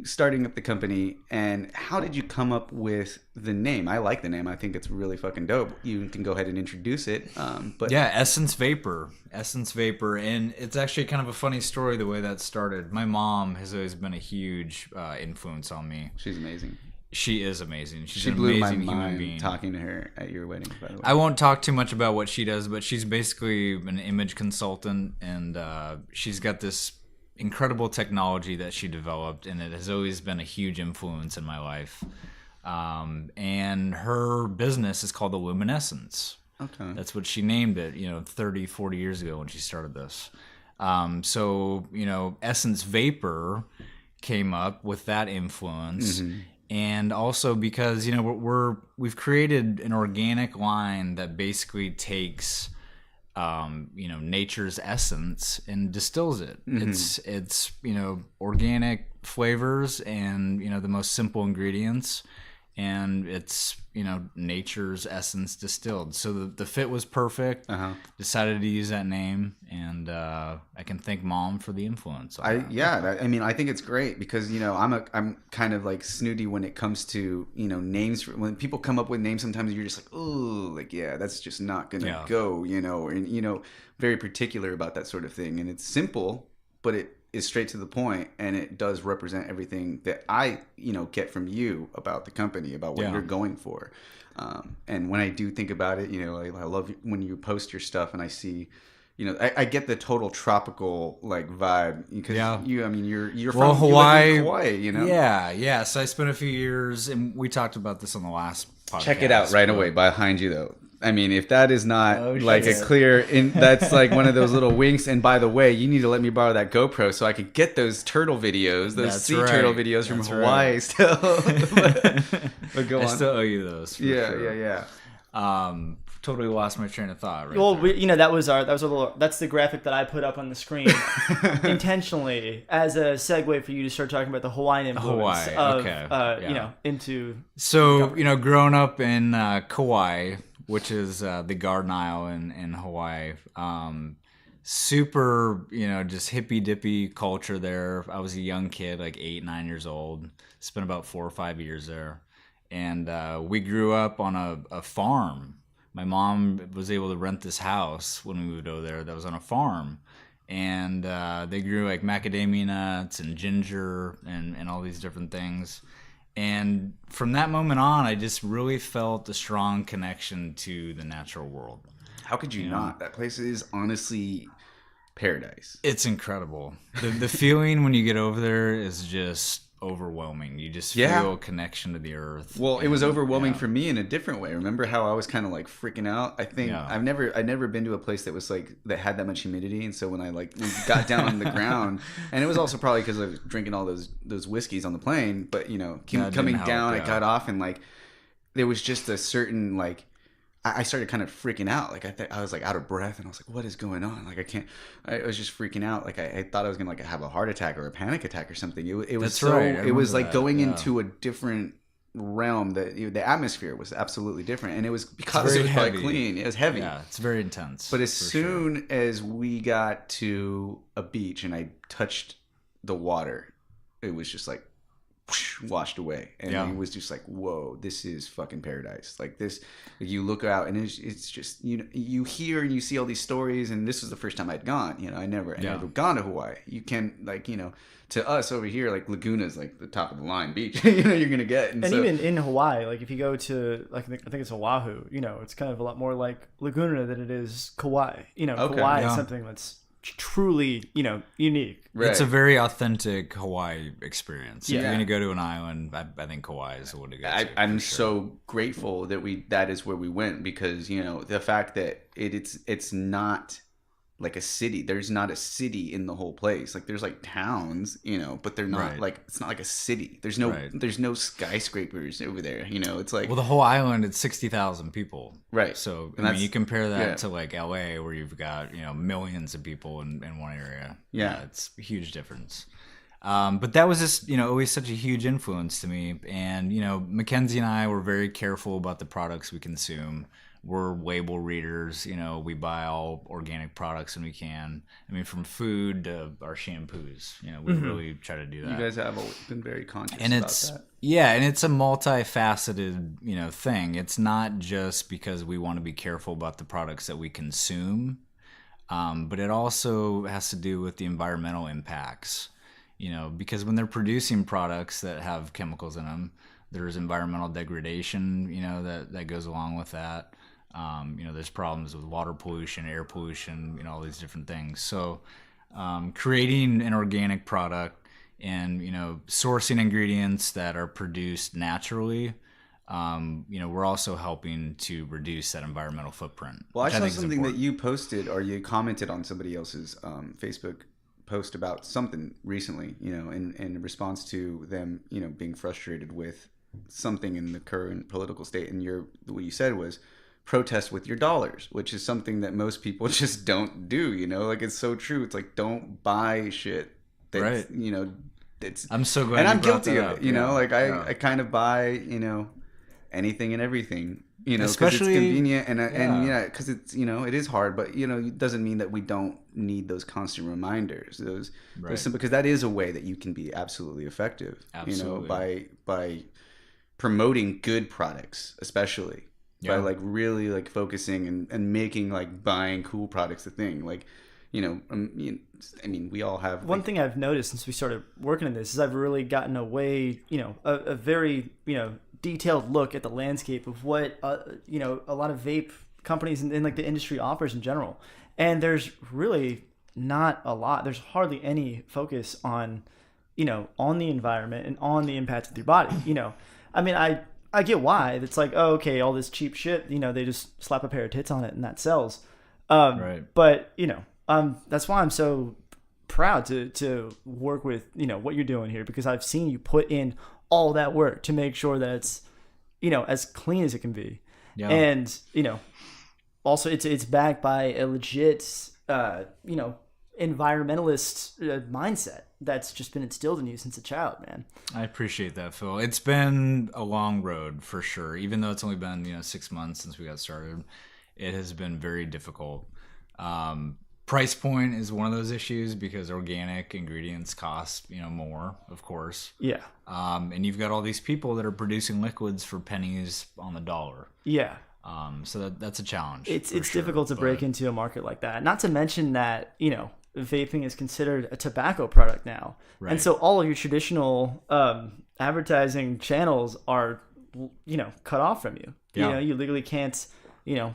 starting up the company, and how did you come up with the name? I like the name. I think it's really fucking dope. You can go ahead and introduce it. But Yeah, Essence Vapor, and it's actually kind of a funny story the way that started. My mom has always been a huge influence on me. she's amazing. She is amazing. She's She an blew my amazing human mind being. talking to her at your wedding, by the way. I won't talk too much about what she does, but she's basically an image consultant, and she's got this incredible technology that she developed, and it has always been a huge influence in my life. And her business is called Illuminescence. Okay. That's what she named it, 30, 40 years ago when she started this. So, Essence Vapor came up with that influence. And also because, you know, we've created an organic line that basically takes, you know, nature's essence and distills it. It's, you know, organic flavors and, you know, the most simple ingredients, and it's, you know, nature's essence distilled. So the fit was perfect. Decided to use that name, and I can thank Mom for the influence on that. I mean, I think it's great because, you know, I'm kind of like snooty when it comes to, you know, names. When people come up with names, sometimes you're just like, oh, like, yeah, that's just not gonna go, you know, and, you know, very particular about that sort of thing. And it's simple, but it is straight to the point, and it does represent everything that I, you know, get from you about the company, about what you're going for. And when I do think about it, you know, I love when you post your stuff and I see, you know, I get the total tropical like vibe because you, I mean, you're from Hawaii, you live in Hawaii, you know. Yeah. So I spent a few years, and we talked about this on the last podcast. Check it out right away behind you, though. I mean, if that is not like shit. a clear, that's like one of those little winks. And by the way, you need to let me borrow that GoPro so I could get those turtle videos, those turtle videos from Hawaii still. but go on. I still owe you those. For sure. Yeah. Totally lost my train of thought. Right. Well, you know, that's the graphic that I put up on the screen intentionally as a segue for you to start talking about the Hawaiian influence you know, into. So, you know, growing up in Kauai, which is the Garden Isle in Hawaii, super, you know, just hippy dippy culture there. I was a young kid, like 8, 9 years old. Spent about 4 or 5 years there, and we grew up on a farm. My mom was able to rent this house when we moved over there that was on a farm, and they grew like macadamia nuts and ginger and all these different things. And from that moment on, I just really felt a strong connection to the natural world. How could you not? That place is honestly paradise. It's incredible. The feeling when you get over there is just overwhelming. You just feel a connection to the earth. Well, it was overwhelming for me in a different way. Remember how I was kind of like freaking out? I think I've never been to a place that was like that had that much humidity, and so when I like got down on the ground, and it was also probably because I was drinking all those whiskeys on the plane, but you know, coming down, I got off, and like there was just a certain like I started kind of freaking out. Like I was like out of breath, and I was like, "What is going on?" Like I was just freaking out. Like I thought I was gonna like have a heart attack or a panic attack or something. It was it was like going into a different realm. The atmosphere was absolutely different, and it was because it was quite clean. It was heavy. Yeah, it's very intense. But as soon as we got to a beach and I touched the water, it was just like washed away, and it was just like, whoa, this is fucking paradise. Like this, you look out and it's just, you know, you hear and you see all these stories, and this was the first time I'd gone, you know, I never gone to Hawaii. You can, like, you know, to us over here, like Laguna's like the top of the line beach you know you're gonna get, and so, even in Hawaii, like if you go to like I think it's Oahu, you know, it's kind of a lot more like Laguna than it is Kauai. You know, Kauai is something that's truly, you know, unique. Right. It's a very authentic Hawaii experience. If you're going to go to an island, I think Kauai is the one to go to. I'm so grateful that is where we went, because, you know, the fact that it's not like a city. There's not a city in the whole place. Like there's like towns, you know, but they're not like, it's not like a city. There's no skyscrapers over there. You know, it's like, well, the whole island, it's 60,000 people. Right. So I mean, you compare that to like LA, where you've got, you know, millions of people in one area. Yeah, it's a huge difference. But that was just, you know, always such a huge influence to me. And, you know, Mackenzie and I were very careful about the products we consume. We're label readers, you know, we buy all organic products when we can. I mean, from food to our shampoos, you know, we really try to do that. You guys have been very conscious and about that. Yeah, and it's a multifaceted, you know, thing. It's not just because we want to be careful about the products that we consume, but it also has to do with the environmental impacts, you know, because when they're producing products that have chemicals in them, there's environmental degradation, you know, that goes along with that. You know, there's problems with water pollution, air pollution, you know, all these different things. So creating an organic product and, you know, sourcing ingredients that are produced naturally, you know, we're also helping to reduce that environmental footprint. Well, I saw something that you posted, or you commented on somebody else's Facebook post about something recently, in response to them, being frustrated with something in the current political state. And what you said was protest with your dollars, which is something that most people just don't do, like it's so true. It's like, don't buy shit that's, Right. it's, I'm so glad and you I'm brought guilty that of up. it, Yeah. like Yeah. I kind of buy, anything and everything, because it's Especially- convenient and yeah. because it's, it is hard, but it doesn't mean that we don't need those constant reminders, those Right. because that is a way that you can be absolutely effective, Absolutely. by promoting good products, especially by Yeah. like really like focusing and making like buying cool products a thing. Like, I mean, we all have One like, thing I've noticed since we started working on this is I've really gotten away, a very, detailed look at the landscape of what, a lot of vape companies and like the industry offers in general. And there's really not a lot. There's hardly any focus on, on the environment and on the impact of your body. I mean, I get why. It's like, oh, okay, all this cheap shit, they just slap a pair of tits on it and that sells. Right. But, that's why I'm so proud to work with, what you're doing here, because I've seen you put in all that work to make sure that it's, as clean as it can be. Yeah. And, also it's backed by a legit, environmentalist mindset that's just been instilled in you since a child, man. I appreciate that, Phil. It's been a long road for sure. Even though it's only been 6 months since we got started, it has been very difficult. Price point is one of those issues because organic ingredients cost more, of course. Yeah. And you've got all these people that are producing liquids for pennies on the dollar. Yeah. So that's a challenge. It's for sure. difficult to But- break into a market like that. Not to mention that, vaping is considered a tobacco product now. Right. And so all of your traditional advertising channels are, cut off from you. Yeah. You legally can't,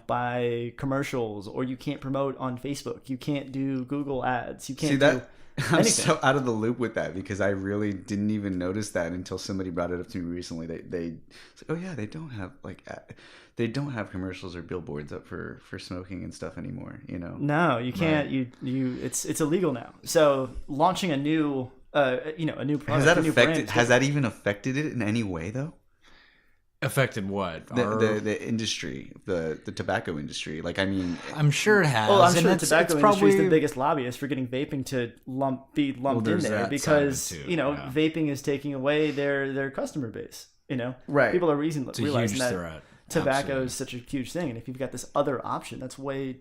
buy commercials, or you can't promote on Facebook. You can't do Google ads. You can't see that I'm anything. so out of the loop with that, because I really didn't even notice that until somebody brought it up to me recently. They said, oh yeah, they don't have commercials or billboards up for smoking and stuff anymore, No, you can't. Right. It's illegal now. So launching a new a new product, Has that a new brand affected? is Has that even affected it in any way though? Affected what? The industry, the tobacco industry. Like, I mean, I'm sure it has. Well, I'm and sure the it's tobacco industry is probably the biggest lobbyist for getting vaping to be lumped in there's there, that because side of it too, yeah. vaping is taking away their customer base. Right. People are It's a realizing huge that threat. tobacco Absolutely. is such a huge thing, and if you've got this other option, that's way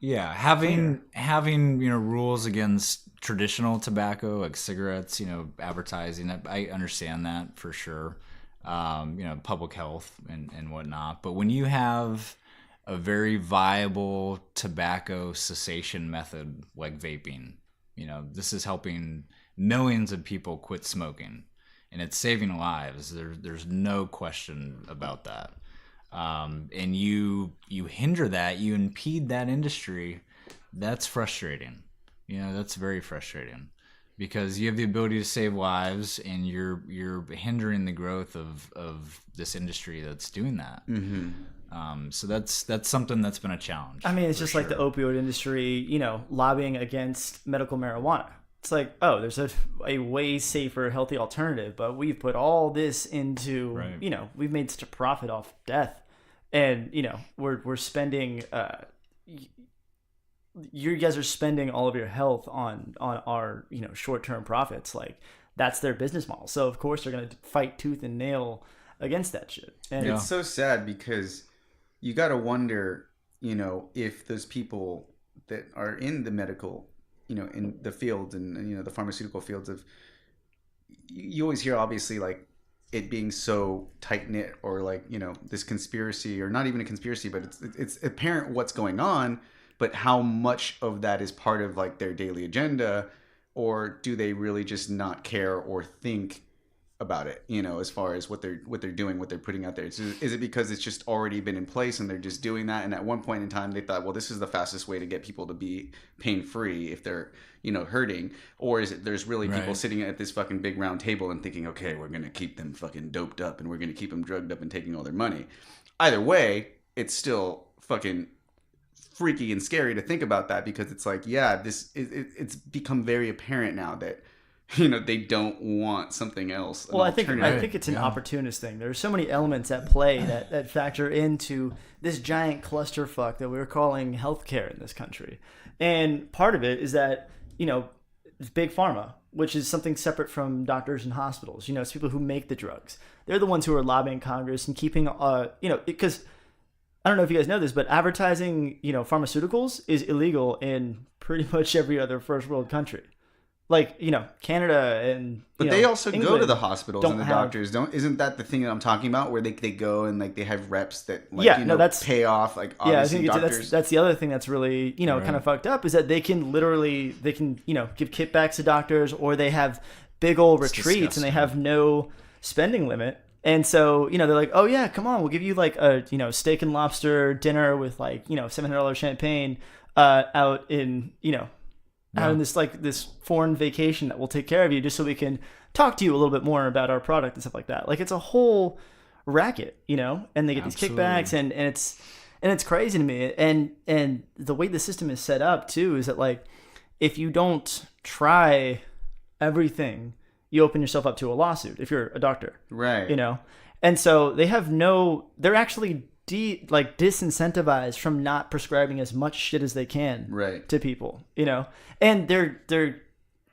Yeah, having rules against traditional tobacco like cigarettes, advertising. I understand that for sure. Public health and whatnot. But when you have a very viable tobacco cessation method like vaping, this is helping millions of people quit smoking, and it's saving lives. There's no question about that. And you hinder that, you impede that industry. That's frustrating. That's very frustrating, because you have the ability to save lives, and you're hindering the growth of this industry that's doing that. Mm-hmm. So that's something that's been a challenge. I mean, it's for just like the sure. opioid industry, lobbying against medical marijuana. It's like, oh, there's a way safer, healthy alternative, but we've put all this into, Right. We've made such a profit off death, and we're spending. You guys are spending all of your health on our short-term profits. Like, that's their business model. So of course they're gonna fight tooth and nail against that shit. And Yeah. It's so sad, because you got to wonder, if those people that are in the medical, in the field and the pharmaceutical fields of, you always hear obviously like it being so tight knit, or like, this conspiracy, or not even a conspiracy, but it's apparent what's going on, but how much of that is part of like their daily agenda, or do they really just not care or think about it, as far as what they're doing, what they're putting out there? Is it because it's just already been in place and they're just doing that, and at one point in time they thought, well, this is the fastest way to get people to be pain free if they're hurting, or is it there's really people Right. sitting at this fucking big round table and thinking, okay, we're gonna keep them fucking doped up and we're gonna keep them drugged up and taking all their money? Either way, it's still fucking freaky and scary to think about that, because it's like, yeah, it's become very apparent now that, they don't want something else. Well, I think it's an opportunist thing. There's so many elements at play that factor into this giant clusterfuck that we're calling healthcare in this country. And part of it is that, it's big pharma, which is something separate from doctors and hospitals. It's people who make the drugs. They're the ones who are lobbying Congress and keeping, because I don't know if you guys know this, but advertising, pharmaceuticals is illegal in pretty much every other first world country. Like, Canada and but they also England go to the hospitals and the doctors. Isn't that the thing that I'm talking about, where they go and like they have reps that that's pay off, like, I obviously think doctors. that's the other thing that's really kind of fucked up, is that they can give kickbacks to doctors, or they have big old retreats and they have no spending limit. And so, they're like, oh yeah, come on, we'll give you like a, steak and lobster dinner with like, $700 champagne out in, out in this foreign vacation that will take care of you, just so we can talk to you a little bit more about our product and stuff like that. Like, it's a whole racket, and they get these kickbacks, and it's crazy to me. And the way the system is set up too is that, like, if you don't try everything, you open yourself up to a lawsuit if you're a doctor, right? And so they're actually disincentivized from not prescribing as much shit as they can to people, and they're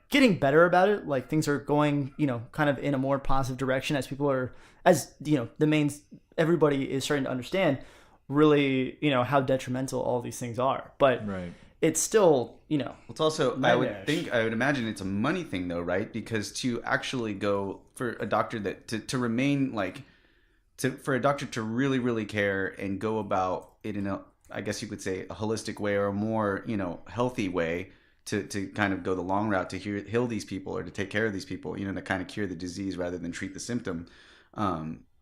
getting better about it. Like, things are going, kind of in a more positive direction as people are, everybody is starting to understand really, how detrimental all these things are. But it's still, it's also, I would imagine it's a money thing though, right? Because to actually go for a doctor to remain like, for a doctor to really, really care and go about it in I guess you could say, a holistic way, or a more, healthy way to kind of go the long route to heal these people, or to take care of these people, to kind of cure the disease rather than treat the symptom.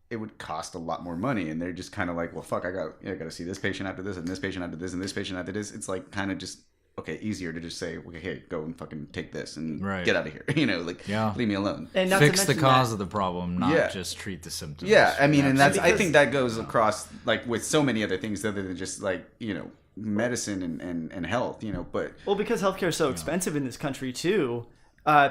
It would cost a lot more money, and they're just kind of like, well, fuck, I got to see this patient after this, and this patient after this, and this patient after this. It's like kind of just, okay, easier to just say, okay, hey, go and fucking take this and get out of here. Leave me alone. And fix the cause of the problem, not just treat the symptoms. Yeah, I mean, and I think that goes across, like, with so many other things other than just, like, medicine and health, but... Well, because healthcare is so expensive in this country, too,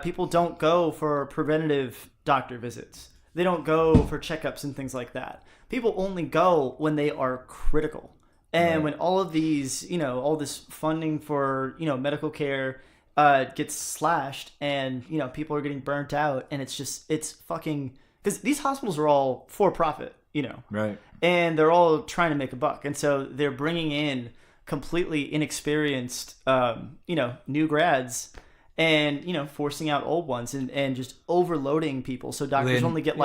people don't go for preventative doctor visits. They don't go for checkups and things like that. People only go when they are critical. And when all of these, all this funding for, medical care gets slashed, and, people are getting burnt out, and it's fucking... Because these hospitals are all for profit, Right. And they're all trying to make a buck. And so they're bringing in completely inexperienced, new grads, and, forcing out old ones, and just overloading people. So doctors only get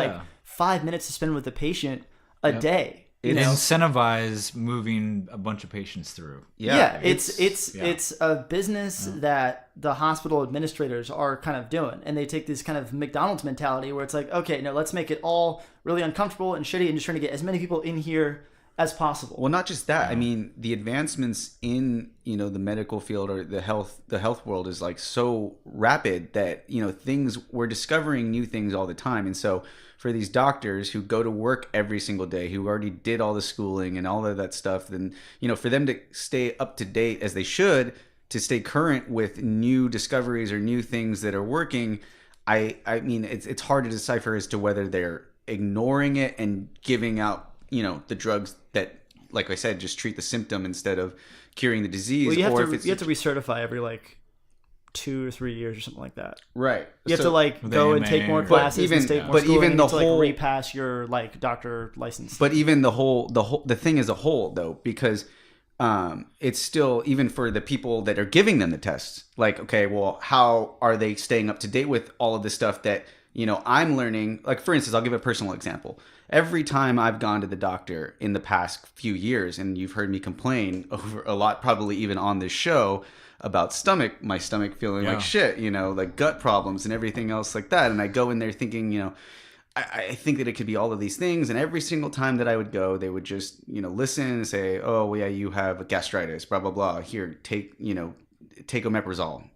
5 minutes to spend with the patient a day. Incentivize moving a bunch of patients through. It's a business that the hospital administrators are kind of doing, and they take this kind of McDonald's mentality where it's like, okay, no, let's make it all really uncomfortable and shitty, and just trying to get as many people in here as possible. Well, not just that. I mean, the advancements in, the medical field, or the health world, is like so rapid that, we're discovering new things all the time. And so for these doctors who go to work every single day, who already did all the schooling and all of that stuff, then, for them to stay up to date as they should, to stay current with new discoveries or new things that are working, I mean, it's hard to decipher as to whether they're ignoring it and giving out, the drugs that, like I said, just treat the symptom instead of curing the disease. Well, you have to recertify every 2 or 3 years or something like that. Right. You have to go and take more classes and take more schooling, to repass your doctor license. But even the thing as a whole, though, because it's still, even for the people that are giving them the tests, like, okay, well, how are they staying up to date with all of this stuff that, I'm learning? Like, for instance, I'll give a personal example. Every time I've gone to the doctor in the past few years, and you've heard me complain over a lot, probably even on this show, about my stomach feeling like shit, like gut problems and everything else like that. And I go in there thinking, I think that it could be all of these things. And every single time that I would go, they would just, listen and say, oh, well, yeah, you have gastritis, blah, blah, blah. Here, take omeprazole,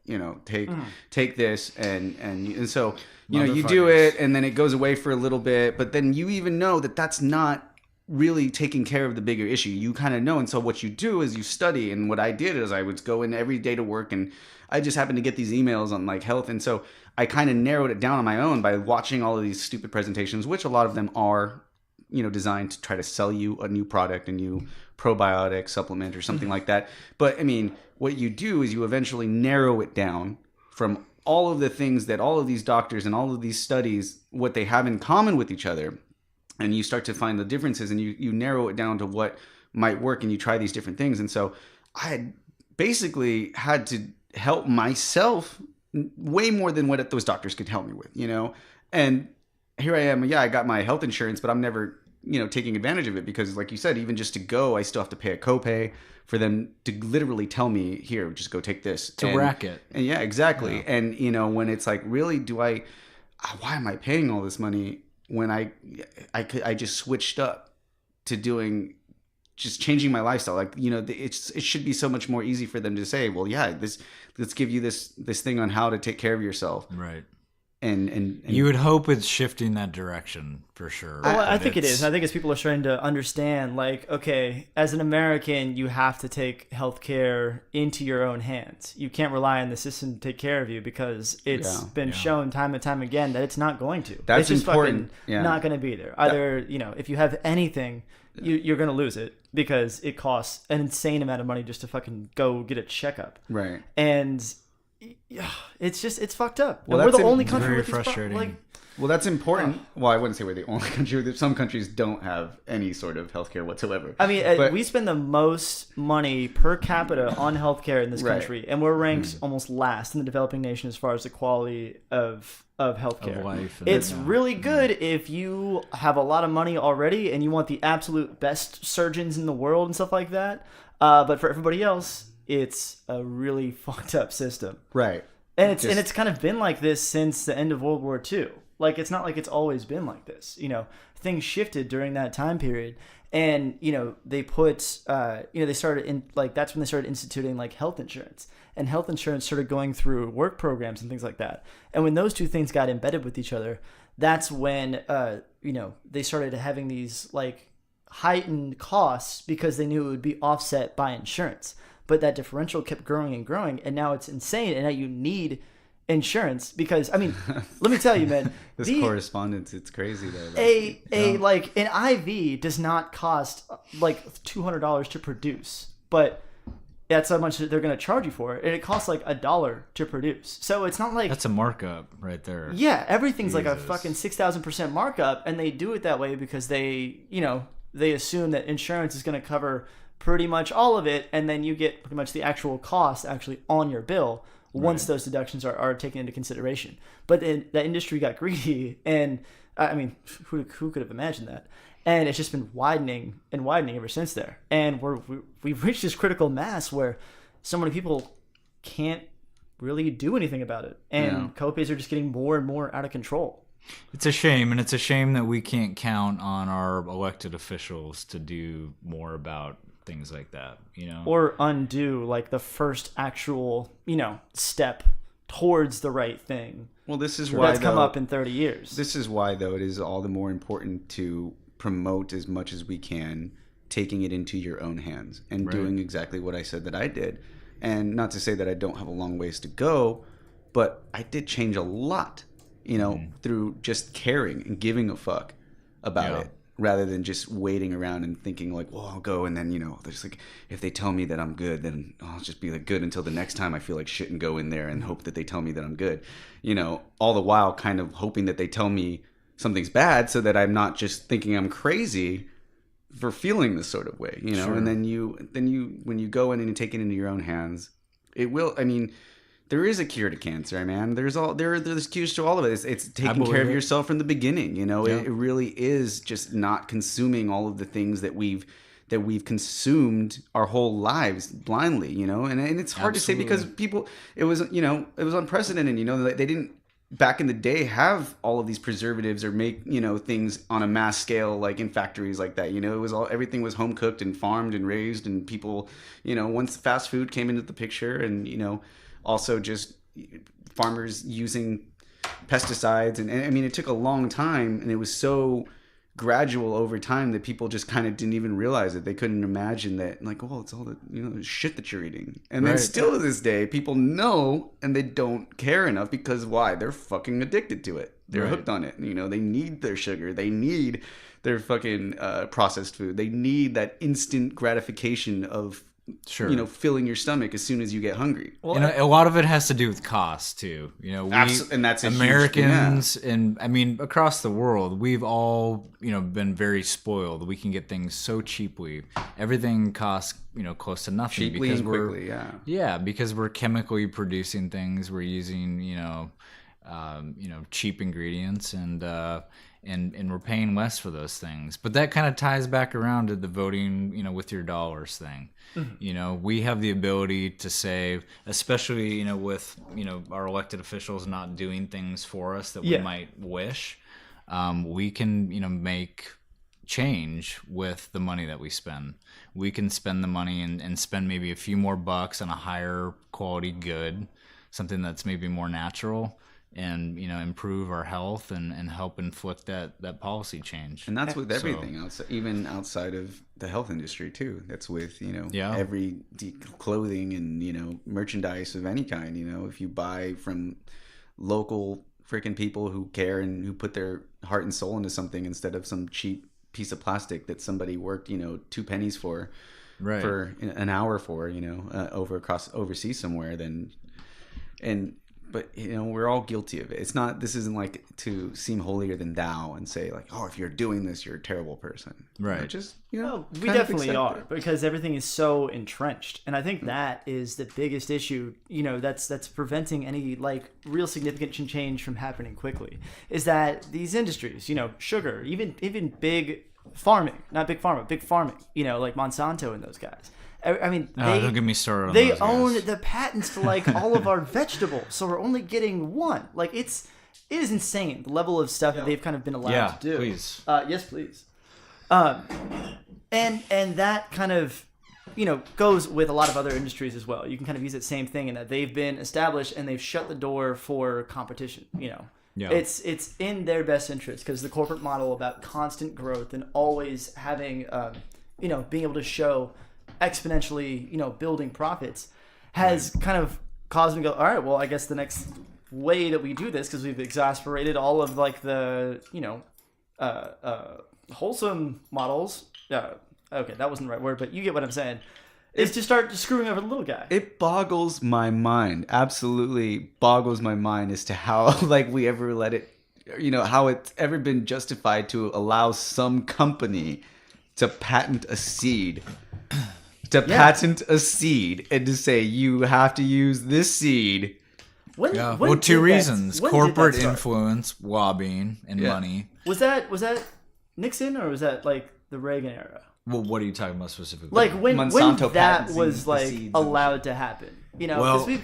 take this. And so, you do it, and then it goes away for a little bit. But then you even know that that's not really taking care of the bigger issue. You kind of know. And so what you do is you study. And what I did is I would go in every day to work, and I just happened to get these emails on like health. And so I kind of narrowed it down on my own by watching all of these stupid presentations, which a lot of them are, designed to try to sell you a new product, a new probiotic supplement or something like that. But I mean, what you do is you eventually narrow it down from all of the things that all of these doctors and all of these studies, what they have in common with each other. And you start to find the differences, and you narrow it down to what might work, and you try these different things. And so I had basically had to help myself way more than what those doctors could help me with, And here I am. Yeah, I got my health insurance, but I'm never, taking advantage of it because, like you said, even just to go, I still have to pay a copay for them to literally tell me, here, just go take this. It's a racket. And yeah, exactly. Yeah. And, when it's like, really, why am I paying all this money when I just switched up to just changing my lifestyle? Like, it should be so much more easy for them to say, well, yeah, let's give you this thing on how to take care of yourself. Right. And you would hope it's shifting that direction for sure. Well, I think it is. I think as people are starting to understand, like, okay, as an American, you have to take healthcare into your own hands. You can't rely on the system to take care of you because it's been shown time and time again that it's not going to. That's it's just important. Fucking not going to be there. Either, if you have anything, you're going to lose it because it costs an insane amount of money just to fucking go get a checkup. Right. And it's fucked up. Well, we're the only country very with these frustrating. Well, that's important. Well, I wouldn't say we're the only country. Some countries don't have any sort of healthcare whatsoever. I mean, we spend the most money per capita on healthcare in this country, and we're ranked almost last in the developing nation as far as the quality of healthcare. Of life. It's really good if you have a lot of money already and you want the absolute best surgeons in the world and stuff like that. But for everybody else, it's a really fucked up system. Right. And it's kind of been like this since the end of World War II. Like, it's not like it's always been like this. Things shifted during that time period. And, they put, they started in, like, that's when they started instituting, like, health insurance. And health insurance started going through work programs and things like that. And when those two things got embedded with each other, that's when, they started having these, like, heightened costs because they knew it would be offset by insurance. But that differential kept growing and growing, and now it's insane. And now you need insurance because, I mean, let me tell you, man, this correspondence, it's crazy though. Like an IV does not cost like $200 to produce, but that's how much they're going to charge you for it, and it costs like $1 to produce. So it's not like that's a markup right there. Yeah, everything's like a fucking 6,000% markup, and they do it that way because they assume that insurance is going to cover pretty much all of it, and then you get pretty much the actual cost actually on your bill once those deductions are taken into consideration. But then the industry got greedy, and I mean, who could have imagined that? And it's just been widening and widening ever since there. And we've reached this critical mass where so many people can't really do anything about it, and copays are just getting more and more out of control. It's a shame, and it's a shame that we can't count on our elected officials to do more about things like that, or undo like the first actual step towards the right thing. Well, this is why that's come up in 30 years. This is why though it is all the more important to promote as much as we can taking it into your own hands and doing exactly what I said that I did. And not to say that I don't have a long ways to go, but I did change a lot through just caring and giving a fuck about it, rather than just waiting around and thinking like, well, I'll go, and then there's like, if they tell me that I'm good, then I'll just be like good until the next time I feel like shit and go in there and hope that they tell me that I'm good, all the while kind of hoping that they tell me something's bad so that I'm not just thinking I'm crazy for feeling this sort of way, Sure. And then you when you go in and you take it into your own hands, it will. I mean, there is a cure to cancer, man. There's cures to all of it. It's taking care of yourself from the beginning. It really is just not consuming all of the things that we've consumed our whole lives blindly. And it's hard to say because people, it was unprecedented. They didn't back in the day have all of these preservatives or make things on a mass scale like in factories like that. It was everything was home cooked and farmed and raised, and people once fast food came into the picture, and also just farmers using pesticides, and I mean it took a long time, and it was so gradual over time that people just kind of didn't even realize it. They couldn't imagine that, like, oh, it's all the shit that you're eating. And then Right. still to this day, people know and they don't care enough because why? They're fucking addicted to it. They're Right. hooked on it. They need their sugar. They need their fucking processed food. They need that instant gratification of Sure. filling your stomach as soon as you get hungry. And a lot of it has to do with cost too. We And that's a huge- Americans, and I mean across the world, we've all been very spoiled. We can get things so cheaply. Everything costs close to nothing Cheaply because and we're quickly, yeah. yeah, because we're chemically producing things. We're using cheap ingredients and we're paying less for those things. But that kind of ties back around to the voting, with your dollars thing. We have the ability to say, especially, with, our elected officials not doing things for us that we might wish, we can, make change with the money that we spend. We can spend the money and spend maybe a few more bucks on a higher quality good, something that's maybe more natural, and improve our health and help inflict that policy change. And that's with everything outside, even outside of the health industry too. That's with every clothing and merchandise of any kind. If you buy from local freaking people who care and who put their heart and soul into something instead of some cheap piece of plastic that somebody worked 2 pennies for an hour for overseas somewhere, but we're all guilty of it. This isn't like to seem holier than thou and say like, oh, if you're doing this, you're a terrible person. Right. Just we kind of definitely accept are it. because everything is so entrenched, and I think that is the biggest issue. That's preventing any like real significant change from happening quickly. Is that these industries, sugar, even big farming, not big pharma, big farming, like Monsanto and those guys. I mean, don't get me started on they those guys. own the patents to like all of our vegetables, so we're only getting one. Like it is insane the level of stuff that they've kind of been allowed to do. Please. Yes, please. And that kind of goes with a lot of other industries as well. You can kind of use that same thing in that they've been established and they've shut the door for competition. Yeah. It's in their best interest because the corporate model about constant growth and always having being able to show exponentially building profits has kind of caused them to go, all right, well, I guess the next way that we do this, because we've exasperated all of like the wholesome models, okay, that wasn't the right word, but you get what I'm saying, is to start screwing over the little guy. It boggles my mind, absolutely boggles my mind as to how like we ever let it, how it's ever been justified to allow some company to patent a seed. Patent a seed and to say you have to use this seed. When Well, did two that- reasons: when did that corporate start? influence, lobbying, and Yeah. money. Was that Nixon or was that like the Reagan era? Well, what are you talking about specifically? Like when Monsanto that patenting was the like seeds and allowed to happen, because Well- we've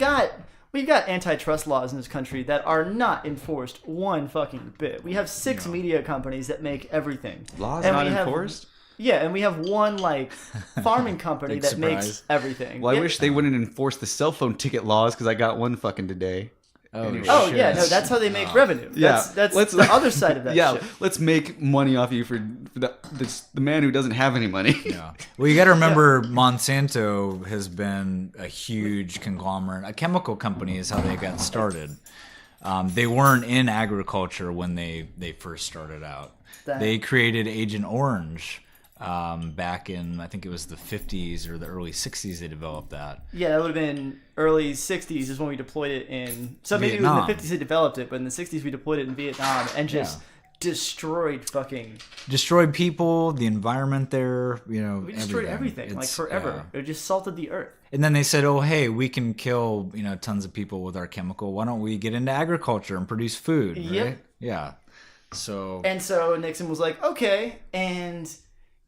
got antitrust laws in this country that are not enforced one fucking bit. We have 6 media companies that make everything. Laws And not we have- enforced? Yeah, and we have one like farming company Big that makes surprise. everything. Well, I Yeah. wish they wouldn't enforce the cell phone ticket laws because I got one fucking today. oh, Oh shit. yeah, no, that's how they make revenue. Yeah, That's let's- the other side of that Yeah, shit. let's make money off you for the man who doesn't have any money. Yeah. Well, you got to remember, Monsanto has been a huge conglomerate. A chemical company is how they got started. They weren't in agriculture when they first started out. They created Agent Orange back in, I think it was the 50s or the early 60s. They developed that. Yeah, that would have been early 60s is when we deployed it in. So maybe it was Vietnam. in the 50s they developed it, but in the 60s we deployed it in Vietnam and just destroyed fucking. Destroyed people, the environment there. We destroyed everything like It's- forever. yeah. It just salted the earth. And then they said, "Oh, hey, we can kill tons of people with our chemical. Why don't we get into agriculture and produce food?" Yep. Right? Yeah. So And so Nixon was like, okay, and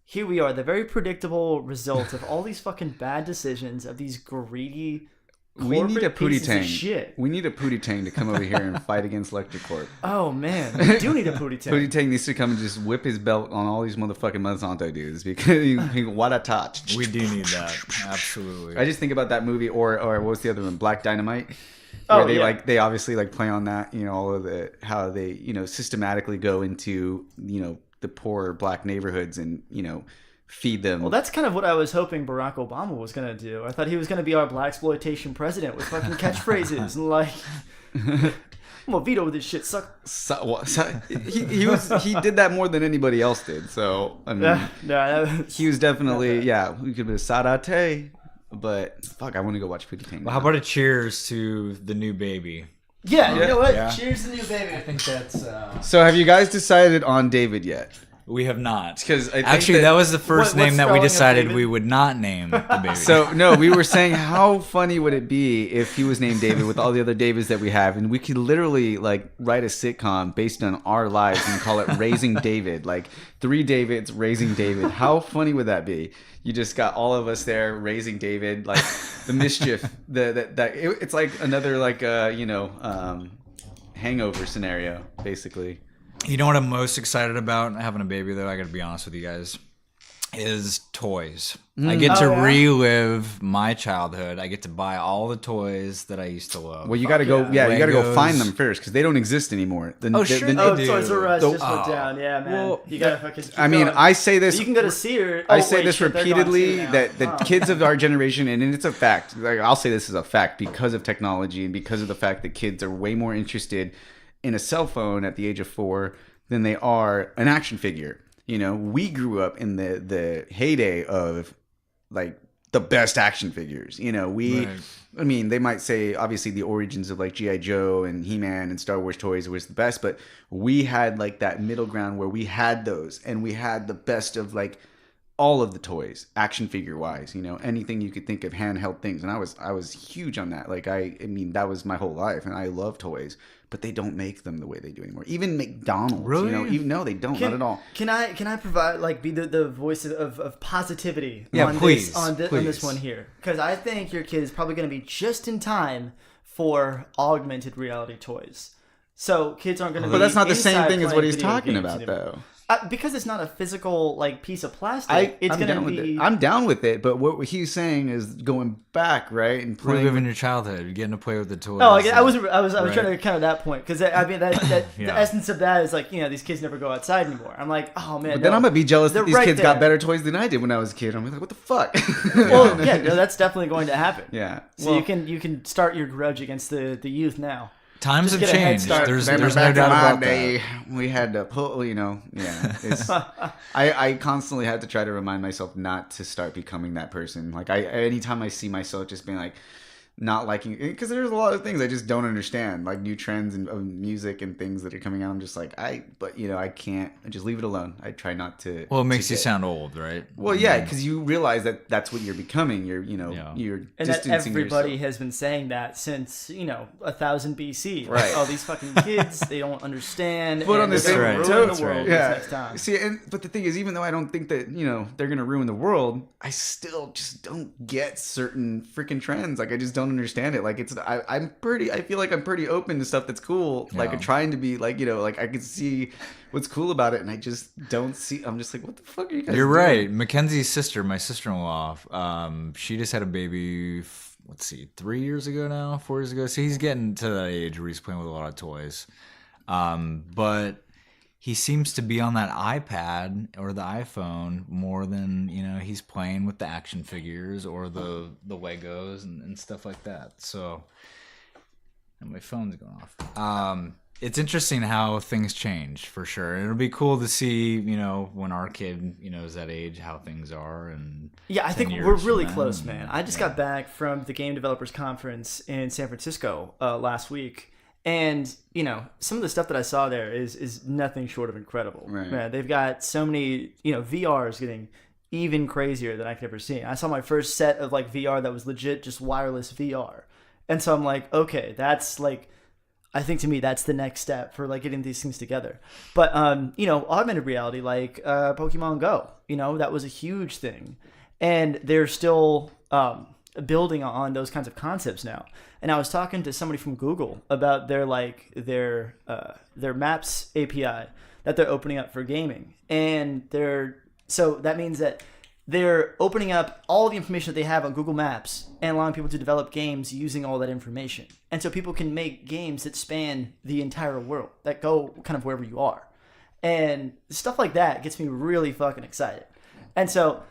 here we are, the very predictable result of all these fucking bad decisions of these greedy. We need a corporate Pootie pieces of Tang. shit. We need a Pootie Tang to come over here and fight against Electrocorp. Oh man, we do need a Pootie Tang. Pootie Tang needs to come and just whip his belt on all these motherfucking Monsanto dudes because what a touch. we do need that. Absolutely. I just think about that movie or what was the other one? Black Dynamite. Oh, Where they yeah. they obviously play on that, all of the how they, systematically go into, the poor black neighborhoods and feed them. Well, that's kind of what I was hoping Barack Obama was going to do. I thought he was going to be our blaxploitation president with fucking catchphrases and like, I'm gonna veto this shit, suck. He did that more than anybody else did. So I mean, he was definitely we could be Sarate, but fuck, I want to go watch Pootie Tang. Well, how about a cheers to the new baby? Yeah, you know what? Yeah. Cheers to the new baby. I think that's. So have you guys decided on David yet? We have not. Because actually, that was the first What name that we spelling of decided David? we would not name the baby. So no, we were saying how funny would it be if he was named David with all the other Davids that we have, and we could literally like write a sitcom based on our lives and call it Raising David, like 3 Davids raising David. How funny would that be? You just got all of us there raising David, like the mischief. It's like another like hangover scenario, basically. You know what I'm most excited about having a baby, though? I got to be honest with you guys. Is toys. I get to relive my childhood. I get to buy all the toys that I used to love. Well, you got to go. Yeah, you got to go Legos. find them first because they don't exist anymore. Oh, sure they Oh, do. Toys R Us just Oh. went down. Yeah, man. Well, you gotta fucking. Keep I mean, going. I say this. You can go to Sears. I Oh, say wait, this shit, they're gone repeatedly too now. that the Oh. kids of our generation, and it's a fact. Like I'll say this is a fact because of technology and because of the fact that kids are way more interested in a cell phone at the age of 4 than they are an action figure. We grew up in the heyday of like the best action figures. Right. I mean, they might say obviously the origins of like G.I. Joe and He-Man and Star Wars toys was the best, but we had like that middle ground where we had those and we had the best of like all of the toys, action figure wise, anything you could think of, handheld things. And I was huge on that. Like I mean, that was my whole life, and I love toys, but they don't make them the way they do anymore. Even McDonald's, Really? no, they don't, not at all. Can I provide like be the voice of positivity Yeah, on please, this on this please. one here? Because I think your kid is probably going to be just in time for augmented reality toys. So kids aren't going to. But that's not the same inside thing as what playing he's video talking games about, anymore. though. Because it's not a physical like piece of plastic. It's I'm going down to with be. it. I'm down with it, but what he's saying is going back, right, and playing. Reliving your childhood. You're getting to play with the toys. Oh, I was Right. trying to kind of that point because I mean that the Yeah. essence of that is like these kids never go outside anymore. I'm like, oh man. But then no. I'm gonna be jealous that They're these right kids there. got better toys than I did when I was a kid. I'm like, what the fuck? Well, yeah, no, that's definitely going to happen. Yeah. So you can start your grudge against the youth now. Times Just have get a head changed. start. There's Remember no back doubt in my about day, that. we had to pull, yeah. It's, I constantly had to try to remind myself not to start becoming that person. Like anytime I see myself just being like, not liking, because there's a lot of things I just don't understand, like new trends and of music and things that are coming out. I'm just like, I can't. I just leave it alone. I try not to. Well, it makes to you get- sound old, right? Well, yeah, because you realize that that's what you're becoming. You're Yeah. you're And that distancing everybody yourself. has been saying that since 1000 BC. Like, Right. oh, these fucking kids, they don't understand. But on and the they're same gonna right. ruin That's the world right. this Yeah. next time. See, but the thing is, even though I don't think that they're gonna ruin the world, I still just don't get certain freaking trends. Like I just don't understand it. Like I feel like I'm pretty open to stuff that's cool. Like Yeah. I'm trying to be like like I can see what's cool about it, and I just don't see. I'm just like, what the fuck are you guys? You're doing? right. Mackenzie's sister, my sister-in-law, she just had a baby, 3 years ago now, 4 years ago. So he's getting to that age where he's playing with a lot of toys. But he seems to be on that iPad or the iPhone more than, he's playing with the action figures or the Legos and stuff like that. So, and my phone's going off. It's interesting how things change for sure. And it'll be cool to see, when our kid, is that age, how things are. And Yeah, I 10 think years we're from really now. close, man. I just got back from the Game Developers Conference in San Francisco last week. And, some of the stuff that I saw there is nothing short of incredible. Right. Man, they've got so many, VR is getting even crazier than I could ever see. I saw my first set of like VR that was legit just wireless VR. And so I'm like, okay, that's like, I think to me that's the next step for like getting these things together. But augmented reality like Pokemon Go, that was a huge thing, and they're still building on those kinds of concepts now. And I was talking to somebody from Google about their Maps API that they're opening up for gaming, and so that means that they're opening up all the information that they have on Google Maps and allowing people to develop games using all that information. And so people can make games that span the entire world, that go kind of wherever you are. And stuff like that gets me really fucking excited. And so,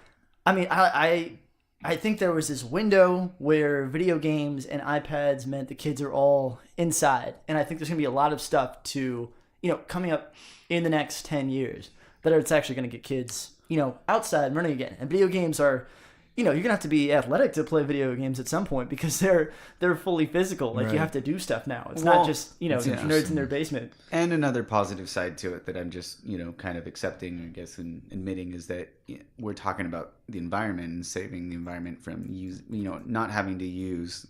I mean, I think there was this window where video games and iPads meant the kids are all inside. And I think there's going to be a lot of stuff coming up in the next 10 years that it's actually going to get kids, outside running again. And video games are, you're going to have to be athletic to play video games at some point because they're fully physical. Like, you have to do stuff now. It's not just, nerds in their basement. And another positive side to it that I'm just, kind of accepting, I guess, and admitting is that we're talking about the environment and saving the environment from not having to use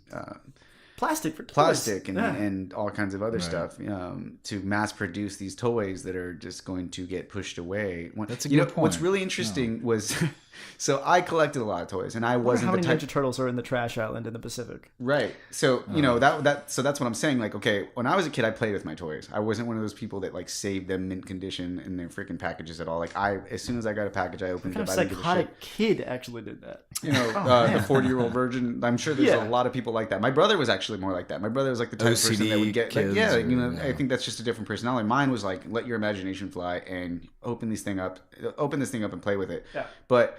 plastic for toys. Plastic and all kinds of other stuff to mass produce these toys that are just going to get pushed away. That's a good point. What's really interesting was, so I collected a lot of toys, and I wasn't how the many type. Ninja Turtles are in the trash island in the Pacific? Right. So so that's what I'm saying. Like, okay, when I was a kid, I played with my toys. I wasn't one of those people that like saved them mint condition in their freaking packages at all. Like, as soon as I got a package, I opened it up. What kind of psychotic kid actually did that? The 40-year-old virgin. I'm sure there's a lot of people like that. My brother was actually more like that. My brother was like the type of person that would get kids, I think that's just a different personality. Mine was like, let your imagination fly and open this thing up and play with it. Yeah. But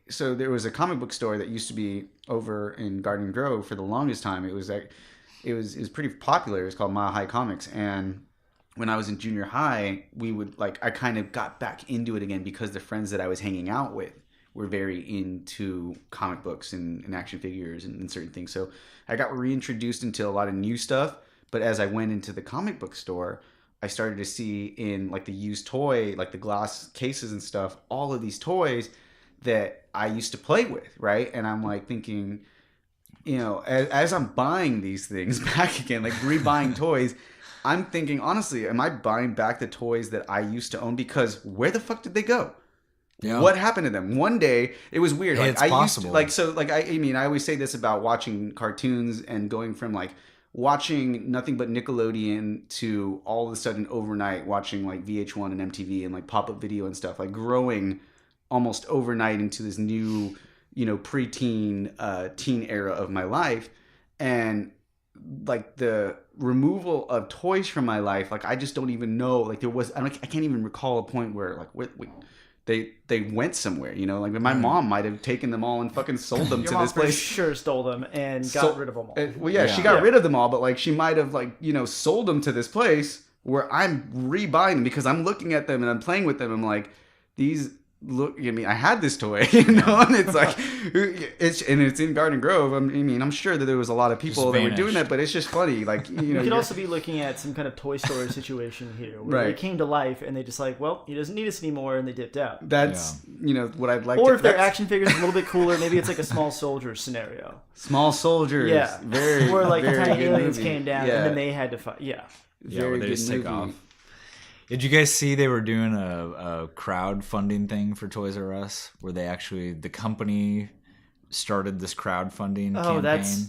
so there was a comic book store that used to be over in Garden Grove for the longest time. It was pretty popular. It was called Mile High Comics. And when I was in junior high, I kind of got back into it again because the friends that I was hanging out with were very into comic books and action figures and certain things. So I got reintroduced into a lot of new stuff. But as I went into the comic book store, I started to see in like the used toy, like the glass cases and stuff, all of these toys that I used to play with, right? And I'm like thinking, as I'm buying these things back again, like rebuying toys, I'm thinking, honestly, am I buying back the toys that I used to own? Because where the fuck did they go? Yeah. What happened to them? One day, it was weird. Hey, like it's I possible. used to, I always say this about watching cartoons and going from like watching nothing but Nickelodeon to all of a sudden overnight watching like VH1 and MTV and like pop-up video and stuff, like growing almost overnight into this new, preteen, teen era of my life. And like the removal of toys from my life, like I just don't even know, like I can't even recall a point where like they went somewhere, like my mom might have taken them all and fucking sold them to this place. Sure stole them and got rid of them all. She got rid of them all, but like she might have sold them to this place where I'm rebuying them because I'm looking at them and I'm playing with them. I'm like, these look, I had this toy, and it's like, it's in Garden Grove. I'm sure that there was a lot of people that were doing that, but it's just funny. Like, you could also be looking at some kind of Toy Story situation here, where they came to life and they just like, well, he doesn't need us anymore, and they dipped out. That's what I'd like. Or if their action figures a little bit cooler, maybe it's like a Small Soldiers scenario. Small Soldiers, where like the tiny aliens came down and then they had to fight. Very they good just movie. take off. Did you guys see they were doing a crowdfunding thing for Toys R Us, where the company started this crowdfunding campaign? That's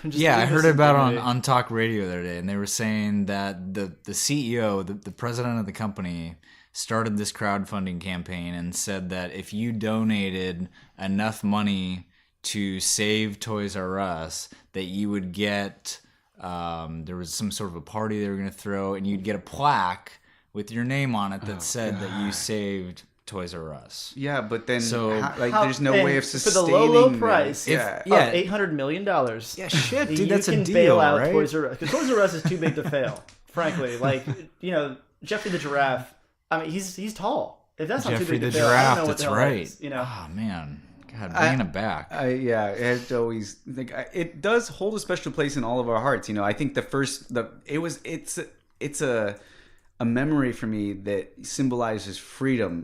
just I heard about it on Talk Radio the other day, and they were saying that the CEO, the president of the company, started this crowdfunding campaign and said that if you donated enough money to save Toys R Us, that you would get there was some sort of a party they were going to throw, and you'd get a plaque with your name on it that said that you saved Toys R Us. Yeah, but then So- there's no way of sustaining for the low that. price Yeah. of $800 million. Yeah, shit, dude, you that's can a deal, bail out right? Toys R Us, because Toys R Us is too big to fail. Frankly, like Jeffrey the Giraffe. I mean, he's tall. If that's not too Jeffrey big the to fail, I don't Giraffe, know what that's the hell right. Is, Oh man, God, bringing it back. It has to always it does hold a special place in all of our hearts. I think it's a memory for me that symbolizes freedom,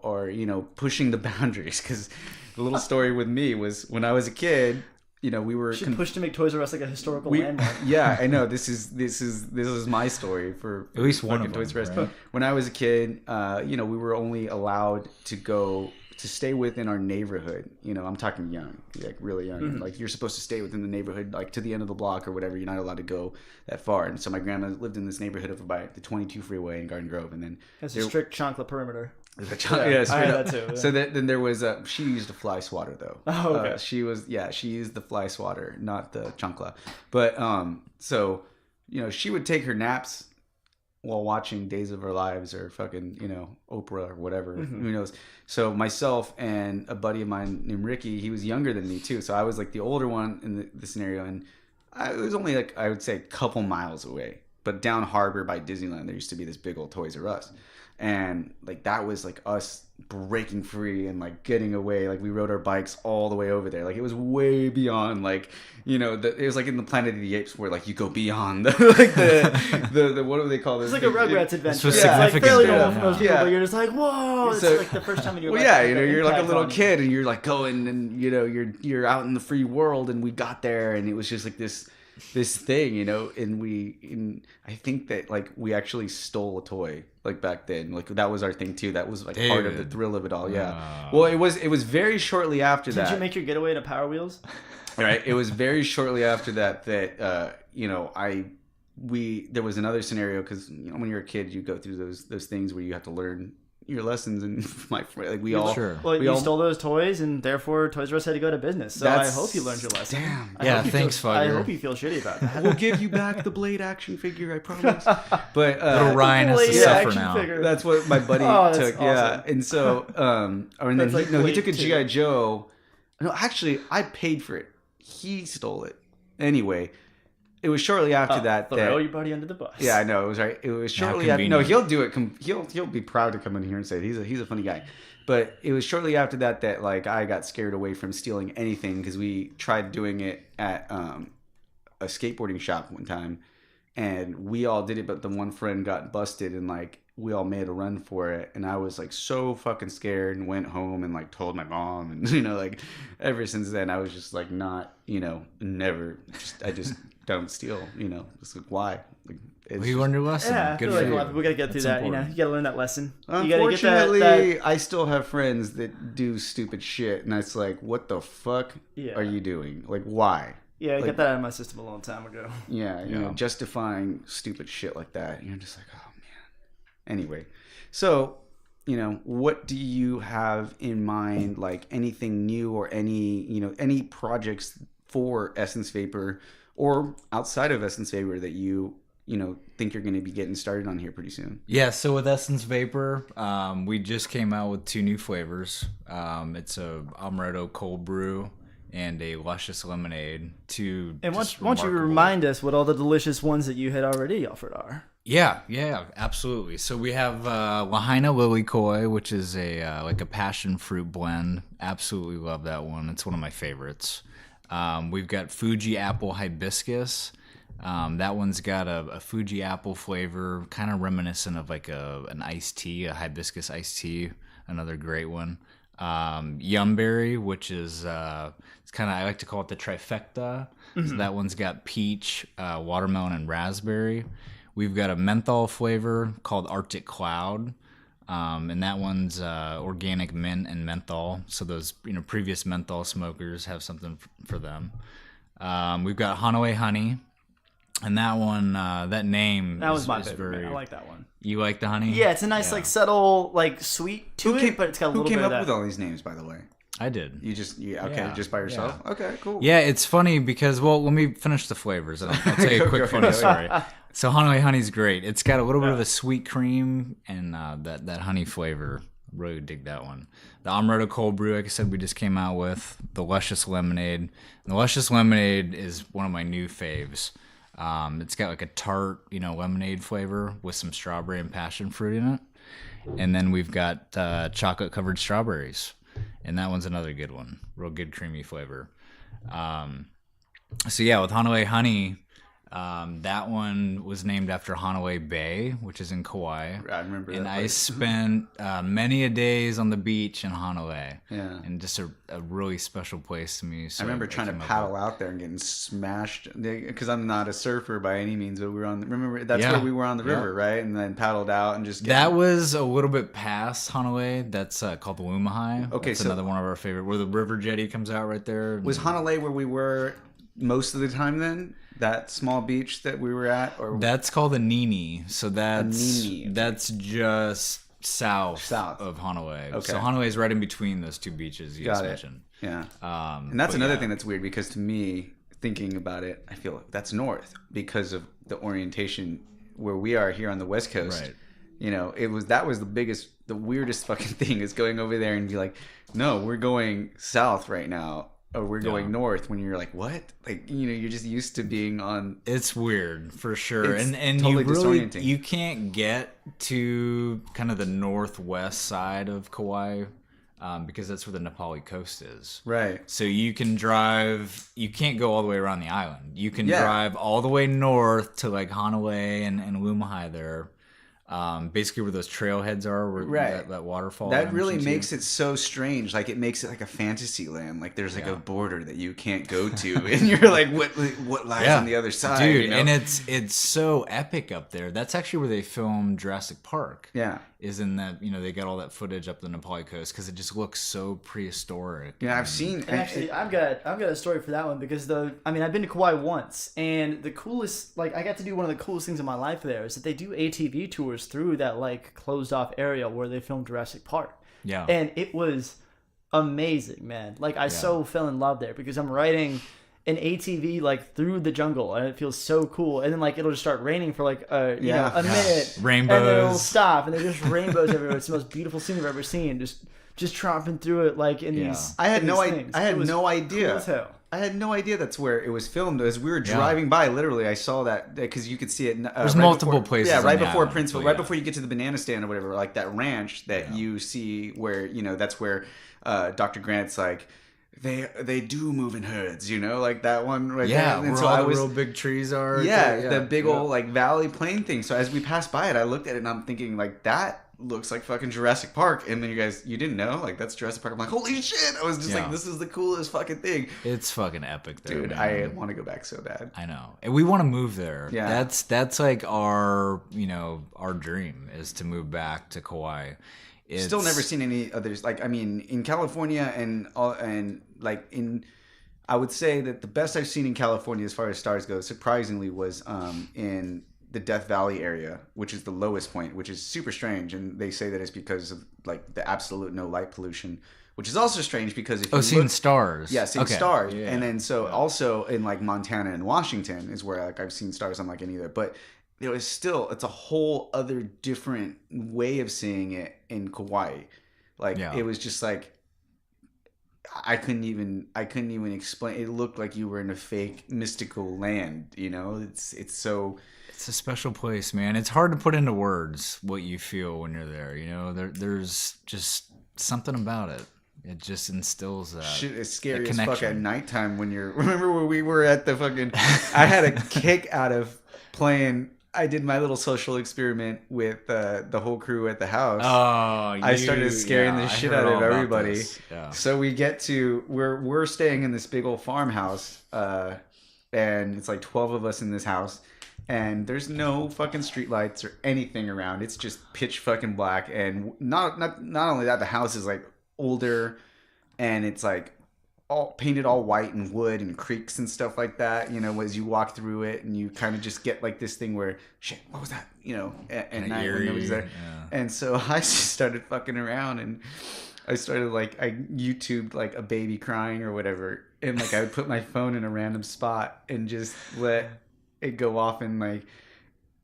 or pushing the boundaries. Because the little story with me was when I was a kid. We were pushed to make Toys R Us like a historical landmark. Yeah, I know. This is my story for at least one of them. Toys R Us. Right? When I was a kid, we were only allowed to stay within our neighborhood. I'm talking young, like really young. Mm-hmm. Like you're supposed to stay within the neighborhood, like to the end of the block or whatever. You're not allowed to go that far. And so my grandma lived in this neighborhood over by the 22 freeway in Garden Grove, and then It's a strict chancla perimeter. I had that too. Yeah. So then there was she used a fly swatter though. Oh, okay. She used the fly swatter, not the chancla. But so she would take her naps while watching Days of Our Lives or fucking, Oprah or whatever. Mm-hmm. Who knows? So myself and a buddy of mine named Ricky, he was younger than me too. So I was like the older one in the scenario. And it was only like, I would say a couple miles away. But down harbor by Disneyland, there used to be this big old Toys R Us. And like that was like us breaking free and like getting away. Like we rode our bikes all the way over there. Like it was way beyond like, it was like in the Planet of the Apes where like you go beyond the what do they call this? It's like a Rugrats adventure. was It's like significant, fairly yeah. normal for most people, Yeah. but you're just like, whoa! It's So- like the first time in your Well, life. yeah, like, you're like a impact little on you. kid and you're like going and you're out in the free world and we got there and it was just like this thing, and I think that like we actually stole a toy like back then. Like that was our thing too. That was like part of the Dude. thrill of it all. Yeah. Well, it was very shortly after that. Did you make your getaway to Power Wheels? Right. It was very shortly after that there was another scenario because when you're a kid you go through those things where you have to learn your lessons and we all Sure. Well, we you all, stole those toys, and therefore Toys R Us had to go to business. So I That's- hope you learned your lesson. Damn. I Yeah, hope you thanks, feel, I Fugger. hope you feel shitty about that. We'll give you back the Blade action figure, I promise. But Little Ryan has to Blade suffer action now. figure. that's what my buddy Oh, that's took. Yeah, awesome. and so and then That's like he Blade took a 2. GI Joe. No, actually, I paid for it. He stole it. Anyway, it was shortly after that. Throw your buddy under the bus. Yeah, I know it was right. It was shortly after. No, convenient. he'll do it. He'll be proud to come in here and say it. He's a funny guy. But it was shortly after that like I got scared away from stealing anything because we tried doing it at a skateboarding shop one time, and we all did it, but the one friend got busted, and like we all made a run for it, and I was like so fucking scared and went home and like told my mom, and like ever since then I was just like not never I just don't steal, just like why like it's Well, you just- learned your lesson. Yeah, I Good feel for like a you. lot of people gotta get through That's that. important. You gotta learn that lesson. You gotta Unfortunately, get that. I still have friends that do stupid shit, and it's like, what the fuck Yeah. are you doing? Like, why? Yeah, I like- got that out of my system a long time ago. Yeah, justifying stupid shit like that. And you're just like, oh man. Anyway, so what do you have in mind? Like anything new or any projects for Essence Vapor or outside of Essence Vapor that you think you're going to be getting started on here pretty soon? Yeah, so with Essence Vapor, we just came out with 2 new flavors. It's a Amaretto cold brew and a luscious lemonade. And why don't you remind us what all the delicious ones that you had already offered are? Yeah, absolutely. So we have Lahaina Lily Koi, which is a like a passion fruit blend. Absolutely love that one. It's one of my favorites. We've got Fuji Apple Hibiscus. That one's got a Fuji apple flavor, kind of reminiscent of like an iced tea, a hibiscus iced tea. Another great one. Yumberry, which is it's kind of, I like to call it the trifecta. So that one's got peach, watermelon, and raspberry. We've got a menthol flavor called Arctic Cloud. And that one's organic mint and menthol. So those previous menthol smokers have something for them. We've got Hanoi Honey. And that one, that name That was my is favorite. very. Man. I like that one. You like the honey? Yeah, it's a nice, like, subtle, like, sweet to it, but it's got a Who little came bit up of with that. all these names, by the way? I did. You just Yeah, just by yourself? Okay, cool. Yeah, it's funny because, well, let me finish the flavors. I'll tell you a quick funny story. So Hanoi Honey's great. It's got a little bit of a sweet cream and that honey flavor. Really dig that one. The Amaretto cold brew, like I said, we just came out with. The Luscious Lemonade. And the Luscious Lemonade is one of my new faves. It's got like a tart, lemonade flavor with some strawberry and passion fruit in it. And then we've got chocolate covered strawberries. And that one's another good one. Real good creamy flavor. So yeah, with Hanoi Honey, that one was named after Hanoi Bay, which is in Kauai. I remember And that I place. spent many a days on the beach in Hanoi. Yeah. And just a really special place to me. So I remember trying to came up paddle with- out there and getting smashed because I'm not a surfer by any means, but we were on. Remember that's Yeah. where we were on the Yeah. river, right? And then paddled out and just That was a little bit past Hanoi. That's called the Lumahai. Okay, That's so- another one of our favorite, where the river jetty comes out right there. was Honolulu where we were most of the time. Then that small beach that we were at, or That's called a Nini. So that's Nini, okay. that's just south South. of Hanoi. Okay. So Hanoi is right in between those two beaches you just Got it. mentioned. yeah. And And that's another thing that's weird because to me, thinking about it, I feel like that's north because of the orientation where we are here on the West Coast. Right. You know, that was the weirdest fucking thing is going over there and be like, no, we're going south right now. Or we're going north when you're like, what? Like, you know, you're just used to being on. It's weird for sure. It's And totally you really, disorienting. you can't get to kind of the northwest side of Kauai because that's where the Nepali coast is. Right. So you can drive, you can't go all the way around the island. You can Yeah. drive all the way north to like Hanalei and Lumahai there. Basically where those trailheads are, where Right. that waterfall. That I really mentioned to makes you. it so strange. Like, it makes it like a fantasy land. Like, there's like a border that you can't go to. And you're like, what lies on the other side? Dude, you know? and it's so epic up there. That's actually where they filmed Jurassic Park. Yeah. Is in that, you know, they got all that footage up the Nepali coast because it just looks so prehistoric. Yeah, I've seen. And actually, I've got a story for that one because I've been to Kauai once, and the coolest, like, I got to do one of the coolest things in my life there is that they do ATV tours through that like closed off area where they filmed Jurassic Park. Yeah. And it was amazing, man. Like, I so fell in love there because I'm riding an ATV like through the jungle and it feels so cool. And then like it'll just start raining for like a minute, Rainbows. and then it'll stop, and there's just rainbows everywhere. It's the most beautiful scene I've ever seen. Just tromping through it like in these. I had in no these idea. things. I had It was no idea. Cool as hell. I had no idea that's where it was filmed. As we were driving by, literally, I saw that because you could see it. There's multiple places Yeah, on right the before island, Princeville, but right yeah. before you get to the banana stand or whatever, like that ranch that you see where that's where Dr. Grant's like. They do move in herds, you know, like that one right Yeah, there. And where so all I the was, real big trees are. yeah, the big old like valley plain thing. So as we passed by it, I looked at it and I'm thinking like that looks like fucking Jurassic Park. And then you didn't know, like that's Jurassic Park. I'm like, holy shit! I was just like, this is the coolest fucking thing, It's fucking epic there, dude. man. I want to go back so bad. I know. And we want to move there. Yeah. That's like our dream is to move back to Kauai. Still never seen any others. Like, I mean, in California and like I would say that the best I've seen in California as far as stars go, surprisingly, was in the Death Valley area, which is the lowest point, which is super strange. And they say that it's because of like the absolute no light pollution, which is also strange because if you seeing look, stars. yeah, seeing Okay. stars. Yeah. And then so also in like Montana and Washington is where like I've seen stars unlike any other. But there was still, it's a whole other different way of seeing it in Kauai. Like it was just like I couldn't even explain. It looked like you were in a fake mystical land, you know? It's so It's a special place, man. It's hard to put into words what you feel when you're there. You know, there's just something about it. It just instills that. shit is scary a as fuck at connection. nighttime when you're. Remember when we were at the fucking? I had a kick out of playing. I did my little social experiment with the whole crew at the house. I started scaring the shit out of everybody. Yeah. So we get to we're staying in this big old farmhouse, and it's like 12 of us in this house, and there's no fucking streetlights or anything around. It's just pitch fucking black, and not only that, the house is like older, and it's like all painted all white and wood and creaks and stuff like that. You know, as you walk through it, and you kind of just get like this thing where shit, what was that? You know, at night when nobody's there. Yeah. And so I just started fucking around, and I started like I YouTubed like a baby crying or whatever, and like I would put my phone in a random spot and just let it go off, and like,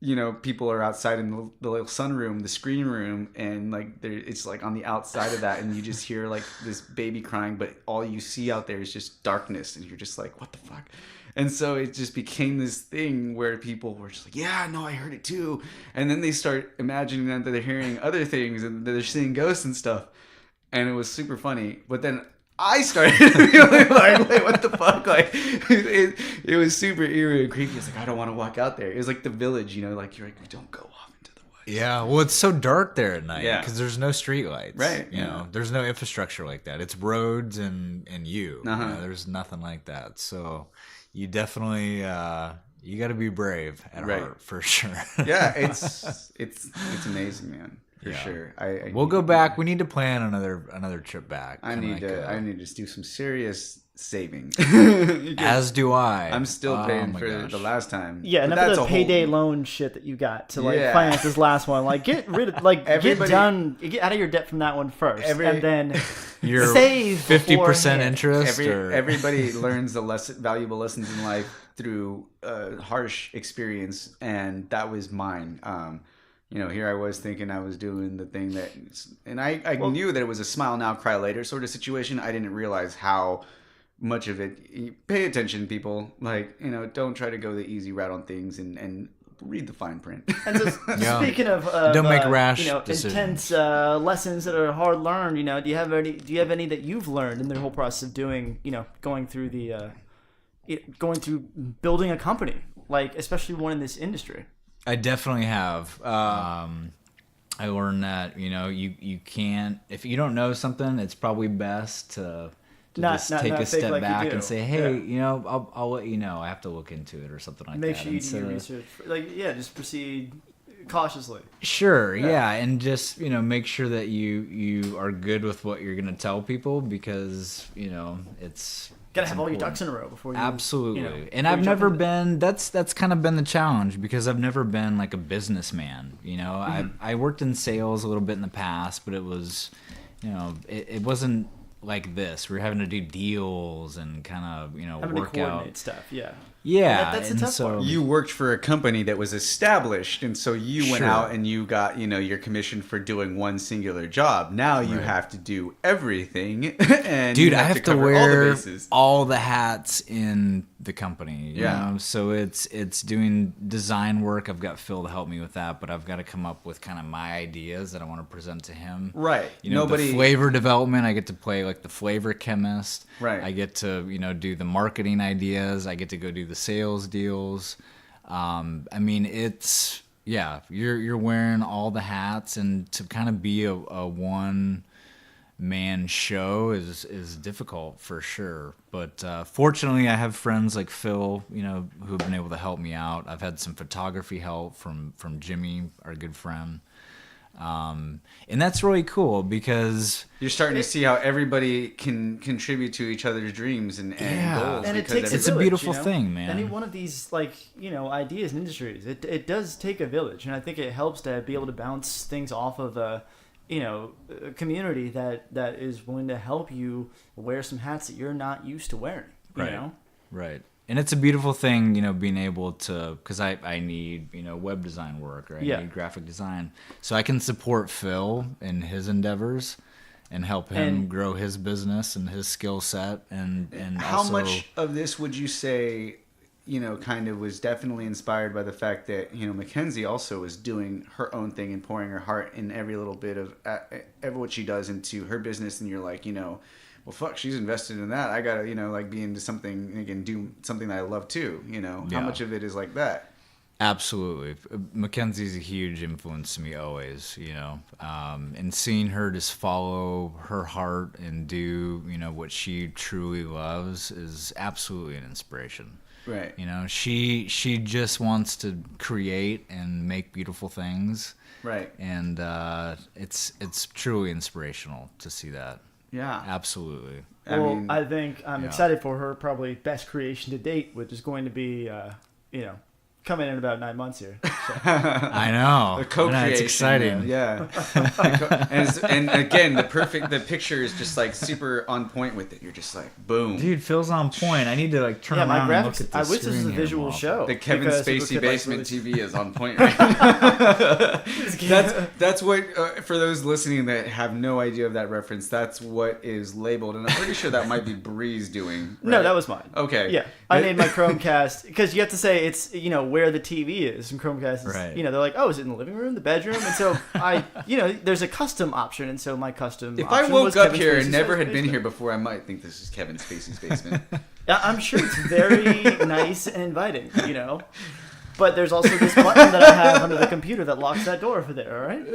you know, people are outside in the little sunroom, the screen room, and like it's like on the outside of that, and you just hear like this baby crying, but all you see out there is just darkness, and you're just like, what the fuck? And so it just became this thing where people were just like, yeah, no, I heard it too. And then they start imagining that they're hearing other things and they're seeing ghosts and stuff. And it was super funny. But then I started feeling like, wait, what the fuck? Like, it was super eerie and creepy. It's like, I don't want to walk out there. It was like the village, you know, like you're like, don't go off into the woods. Yeah, well, it's so dark there at night Yeah. because there's no streetlights. Right, You yeah. know, there's no infrastructure like that. It's roads and you. Uh-huh. You know, there's nothing like that. So you definitely you got to be brave at Right. heart for sure. Yeah, it's amazing, man. For Yeah. sure. We'll go back. We need to plan another trip back. I Kinda need like to I need to do some serious saving. As do I. I'm still paying my for gosh. the last time. Yeah, But enough that's of a the whole- payday loan shit that you got to like Yeah. finance this last one. Like get rid of Everybody- get out of your debt from that one first, Every- and then You're save 50% beforehand. interest. or... Everybody learns the valuable lessons in life through harsh experience, and that was mine. Here I was thinking I was doing the thing that, and I knew that it was a smile now, cry later sort of situation. I didn't realize how much of it. Pay attention, people. Like, don't try to go the easy route on things, and read the fine print. And so, Yeah. speaking of Don't make rash intense decisions. lessons that are hard learned, do you have any that you've learned in the whole process of doing, going through building a company, like especially one in this industry? I definitely have. I learned that you can't, if you don't know something, it's probably best to just take a fake step like you back do. and say, hey, Yeah. I'll let you know. I have to look into it or something like Make that. sure you do Instead your of- research. Just proceed cautiously. Sure, yeah, and just make sure that you are good with what you're gonna tell people, because it's Gotta have all your important. ducks in a row before you. Absolutely. And before I've you jump never into- been, that's kind of been the challenge, because I've never been like a businessman. I worked in sales a little bit in the past, but it was, it wasn't like this. We were having to do deals and kind of, having to work coordinate out. stuff. Yeah. Yeah. That's the and tough so, part. You worked for a company that was established, and so you went Sure. out and you got, your commission for doing one singular job. Now you Right. have to do everything, and Dude, you I have to cover wear bases. all the hats in the company. You Yeah. know? So it's doing design work. I've got Phil to help me with that, but I've got to come up with kind of my ideas that I want to present to him. Right. The flavor development, I get to play like the flavor chemist. Right. I get to, do the marketing ideas. I get to go do the sales deals. It's, yeah, you're wearing all the hats, and to kind of be a one man show is difficult for sure. But fortunately, I have friends like Phil, who've been able to help me out. I've had some photography help from Jimmy, our good friend. And that's really cool, because You're starting to see how everybody can contribute to each other's dreams and Yeah. goals. And it because takes It's a village, beautiful thing, man. Any one of these ideas and industries, it does take a village, and I think it helps to be able to bounce things off of a community that is willing to help you wear some hats that you're not used to wearing. You Right. know? Right. And it's a beautiful thing, being able to, because I need, web design work, or I Yeah. need graphic design. So I can support Phil in his endeavors and help him And- grow his business and his skill set. And how also, much of this would you say, kind of was definitely inspired by the fact that, Mackenzie also is doing her own thing and pouring her heart in every little bit of every what she does into her business, and you're like, well, fuck, she's invested in that. I gotta, be into something, again, do something that I love too. How Yeah. much of it is like that? Absolutely. Mackenzie's a huge influence to me always, and seeing her just follow her heart and do, what she truly loves is absolutely an inspiration. Right. She just wants to create and make beautiful things, Right. and it's truly inspirational to see that. Yeah. Absolutely. I think I'm yeah. excited for her probably best creation to date, which is going to be, coming in about 9 months here. So. I know. The co-creation. It's exciting. Yeah. and again, the picture is just like super on point with it. You're just like, boom. Dude, Phil's on point. I need to turn Yeah, my around and look graphics. at the I wish this was a screen here visual more. show. The Kevin because people Spacey could, basement really- TV is on point right now. that's what, for those listening that have no idea of that reference, that's what is labeled. And I'm pretty sure that might be Breeze doing. No, right? that was mine. Okay. Yeah, I made my Chromecast because you have to say it's where the TV is, and Chromecast is Right. they're like, oh, is it in the living room, the bedroom? And so I there's a custom option, and so my custom. If I option woke was up Kevin here Spacey's and never had been basement. here before, I might think this is Kevin Spacey's basement. Yeah, I'm sure it's very nice and inviting, But there's also this button that I have under the computer that locks that door for there. All right.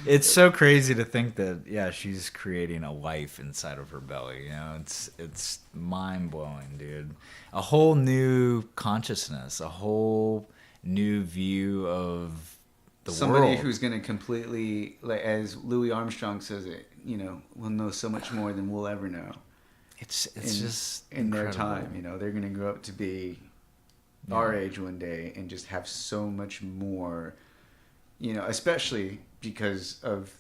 It's so crazy to think that she's creating a life inside of her belly. It's mind blowing, dude. A whole new consciousness, a whole new view of the Somebody world. who's going to completely, like as Louis Armstrong says it, we'll know so much more than we'll ever know. It's in, just in their incredible. time. You know, they're gonna grow up to be our age one day and just have so much more. You know, especially because of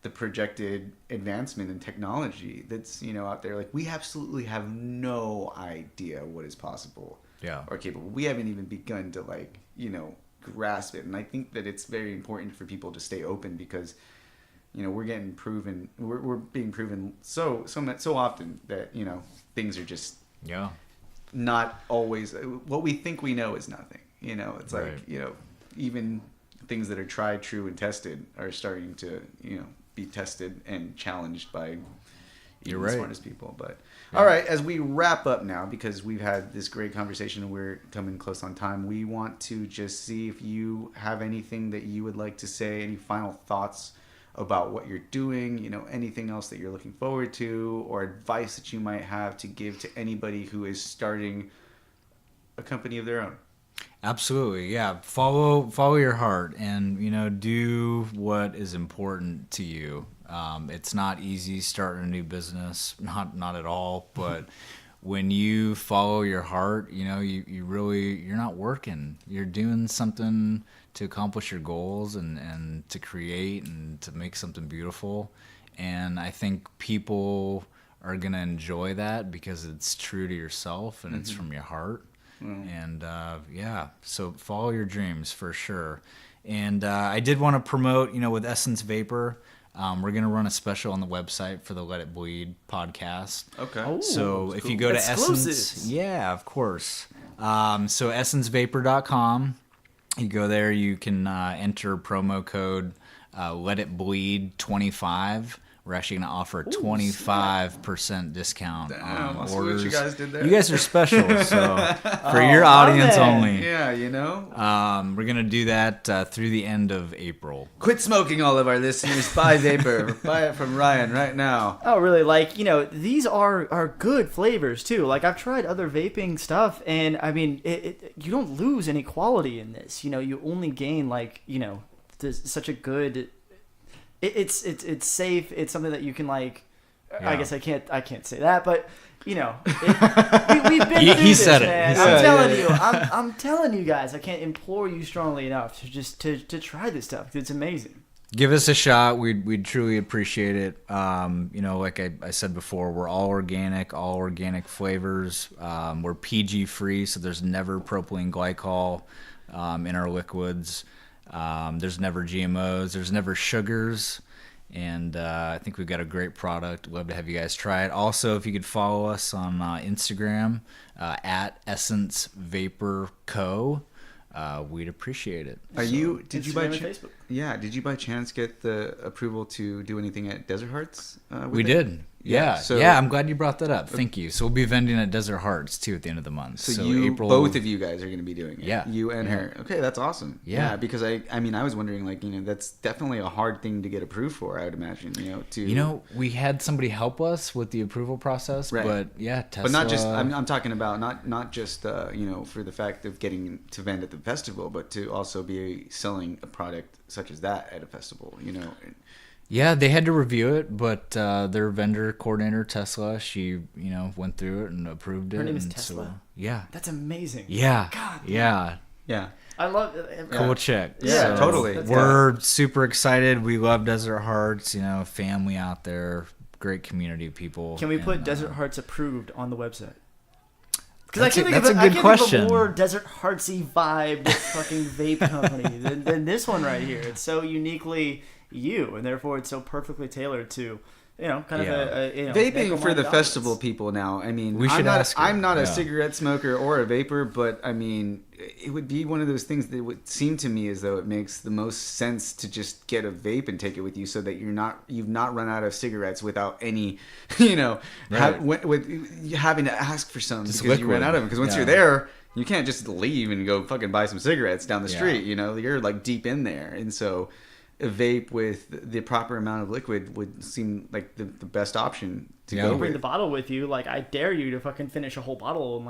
the projected advancement in technology that's out there. Like we absolutely have no idea what is possible Yeah. or capable. We haven't even begun to grasp it. And I think that it's very important for people to stay open because we're getting proven, we're being proven so often that things are just Yeah. not always what we think we know is nothing. It's like Right. even things that are tried, true, and tested are starting to be tested and challenged by even You're the right. smartest people. But all right, as we wrap up now, because we've had this great conversation and we're coming close on time, we want to just see if you have anything that you would like to say, any final thoughts about what you're doing, anything else that you're looking forward to, or advice that you might have to give to anybody who is starting a company of their own. Absolutely, yeah. Follow your heart, and do what is important to you. It's not easy starting a new business, not at all. But when you follow your heart, you're not working. You're doing something to accomplish your goals and to create and to make something beautiful. And I think people are gonna enjoy that because it's true to yourself and it's from your heart. And so follow your dreams for sure. And I did want to promote, with Essence Vapor, we're going to run a special on the website for the Let It Bleed podcast. Okay. Oh, So if you go to Essence, Exclusives. yeah, of course. So essencevapor.com, you go there, you can enter promo code Let It Bleed 25. We're actually going to offer a 25% discount Damn, on I see what orders. you guys did there. You guys are special, so for your audience man. only. Yeah, We're going to do that through the end of April. Quit smoking, all of our listeners. Buy Vapor. Buy it from Ryan right now. Oh, really? Like, these are good flavors too. Like, I've tried other vaping stuff, and I mean, you don't lose any quality in this. You only gain there's such a good. It's safe. It's something that you can I Yeah. guess I can't say that, but we've been He through this, said it. man. He I'm said it. telling you, I'm telling you guys, I can't implore you strongly enough to just to try this stuff. It's amazing. Give us a shot. We'd truly appreciate it. Like I said before, we're all organic flavors. We're PG free, so there's never propylene glycol in our liquids. There's never GMOs. There's never sugars. And I think we've got a great product. Love to have you guys try it. Also, if you could follow us on Instagram at Essence Vapor Co. We'd appreciate it. Did you by Instagram and chance? Facebook. Yeah, did you by chance get the approval to do anything at Desert Hearts? We did. Yeah. so- Yeah, I'm glad you brought that up. Thank you. So we'll be vending at Desert Hearts too at the end of the month. So April, both of you guys are going to be doing it. Yeah. You and her. Okay, that's awesome. Yeah. Because I was wondering, that's definitely a hard thing to get approved for, I would imagine, we had somebody help us with the approval process, Right. but yeah, Tesla. But not just, I'm talking about not just, for the fact of getting to vend at the festival, but to also be selling a product such as that at a festival, Yeah, they had to review it, but their vendor coordinator, Tesla, she, went through it and approved it. Her name is and Tesla? So, yeah. That's amazing. Yeah. God. Yeah. Yeah. I love it. Cool check. Yeah, totally. That's We're super excited. We love Desert Hearts, family out there, great community of people. Can we put and, Desert Hearts approved on the website? That's Because I a can't good think of question. a more Desert Heartsy vibe fucking vape company than this one right here. It's so uniquely you, and therefore it's so perfectly tailored to, kind of a Vaping for the audience. festival people now. I mean, We should ask her. I'm not a Yeah. cigarette smoker or a vapor, but I mean, it would be one of those things that would seem to me as though it makes the most sense to just get a vape and take it with you, so that you've not run out of cigarettes without any, Right. with having to ask for some Just because you ran liquid. out of them. Because once Yeah. you're there, you can't just leave and go fucking buy some cigarettes down the Yeah. street. You're like deep in there, and so a vape with the proper amount of liquid would seem like the best option to Yeah. go You bring with. the bottle with you. Like, I dare you to fucking finish a whole bottle in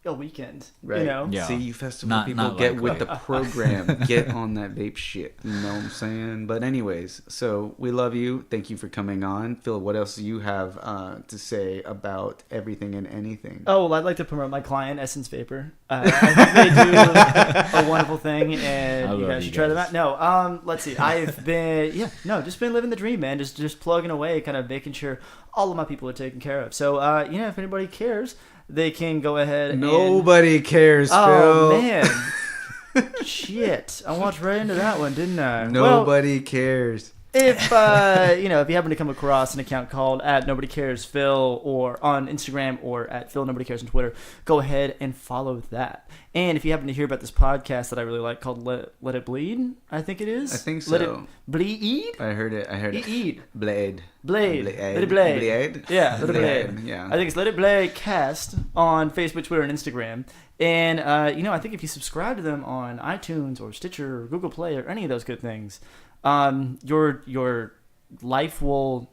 a weekend. Right. You know. Yeah. See, you festival Not- people not get like with that. the program. Get on that vape shit. You know what I'm saying? But anyways, so we love you. Thank you for coming on. Phil, what else do you have to say about everything and anything? Oh, well, I'd like to promote my client, Essence Vapor. I think they do a wonderful thing, and I you love guys you should try them guys. out. No, let's see. I've been, just been living the dream, man. Just plugging away, kind of making sure all of my people are taken care of. So, if anybody cares, they can go ahead and... Nobody cares, Oh, Phil. man. Shit. I walked right into that one, didn't I? Well, Nobody cares. if if you happen to come across an account called @NobodyCaresPhil or on Instagram or @PhilNobodyCares on Twitter, go ahead and follow that. And if you happen to hear about this podcast that I really like called Let It Bleed, I think it is. I think Let It so. Bleed. I heard it. Eat. Blade. Blade. Let It Blade. Blade? Yeah, Let It Blade. Yeah. I think it's Let It Blade Cast on Facebook, Twitter, and Instagram. And I think if you subscribe to them on iTunes or Stitcher or Google Play or any of those good things, your life will,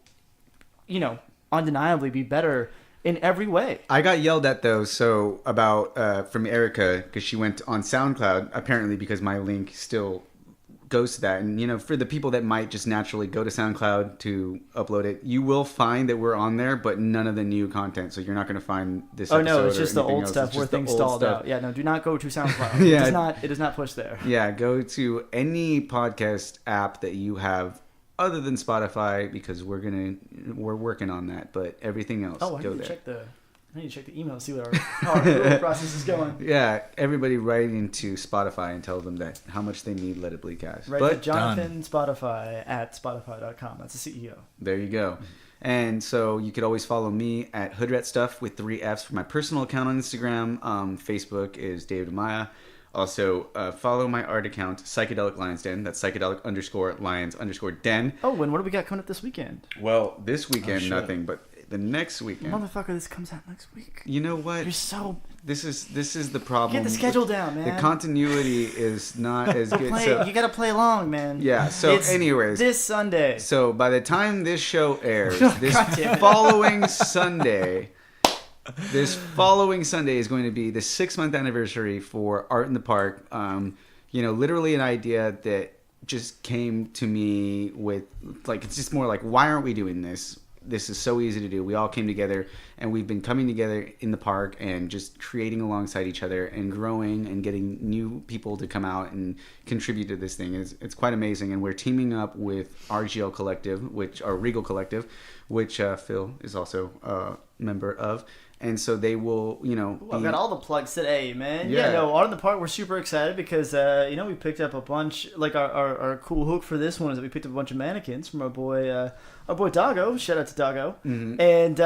undeniably be better in every way. I got yelled at though, so about from Erica because she went on SoundCloud apparently because my link still goes to that, and for the people that might just naturally go to SoundCloud to upload it, you will find that we're on there, but none of the new content. So you're not going to find this. Oh no, episode it's or just the anything old else. stuff It's where just the things old stalled stuff. out. Yeah, no, do not go to SoundCloud. Yeah. It does not push there. Yeah, go to any podcast app that you have other than Spotify because we're working on that. But everything else, Oh, I go need to there. check the email, see what how our approval process is going. Yeah, everybody write into Spotify and tell them that how much they need Let It Bleed Cast. Right, But to Jonathan Spotify @spotify.com. That's the CEO. there you go. And so you could always follow me at HoodRatStuff with 3 F's for my personal account on Instagram. Facebook is David Amaya. Also, follow my art account, Psychedelic Lions Den. That's psychedelic_lions_den. Oh, and what do we got coming up this weekend? Well, this weekend, shit. nothing, but the next weekend. Motherfucker, this comes out next week. You know what? You're so... This is the problem. Get the schedule down, man. The continuity is not as good. You gotta play along, man. Yeah, so It's anyways. this Sunday. So by the time this show airs, this God damn it. following Sunday, is going to be the 6-month anniversary for Art in the Park. Literally an idea that just came to me with it's just more like, why aren't we doing this? This is so easy to do. We all came together and we've been coming together in the park and just creating alongside each other and growing and getting new people to come out and contribute to this thing. It's quite amazing. And we're teaming up with RGL Collective, Regal Collective, which Phil is also a member of. And so they will, I've got all the plugs today, man. Yeah. Art in the Park, we're super excited because, we picked up a bunch, our cool hook for this one is that we picked up a bunch of mannequins from our boy Doggo. Shout out to Doggo. Mm-hmm. And,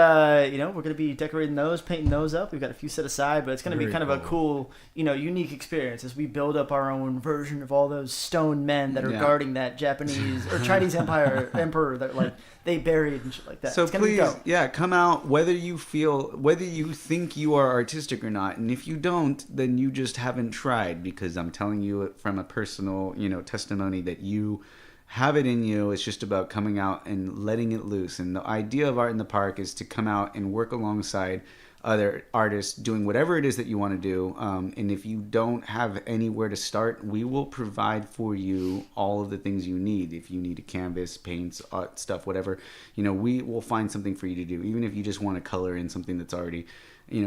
we're going to be decorating those, painting those up. We've got a few set aside, but it's going to be Very kind of a cool, unique experience as we build up our own version of all those stone men that are Yeah. guarding that Japanese or Chinese emperor that, they buried and shit like that. So it's gonna be please, dope. come out whether you think you are artistic or not. And if you don't, then you just haven't tried, because I'm telling you it from a personal, testimony that you have it in you. It's just about coming out and letting it loose. And the idea of Art in the Park is to come out and work alongside other artists doing whatever it is that you want to do. And if you don't have anywhere to start, we will provide for you all of the things you need. If you need a canvas, paints, art, stuff, whatever, we will find something for you to do. Even if you just want to color in something that's already,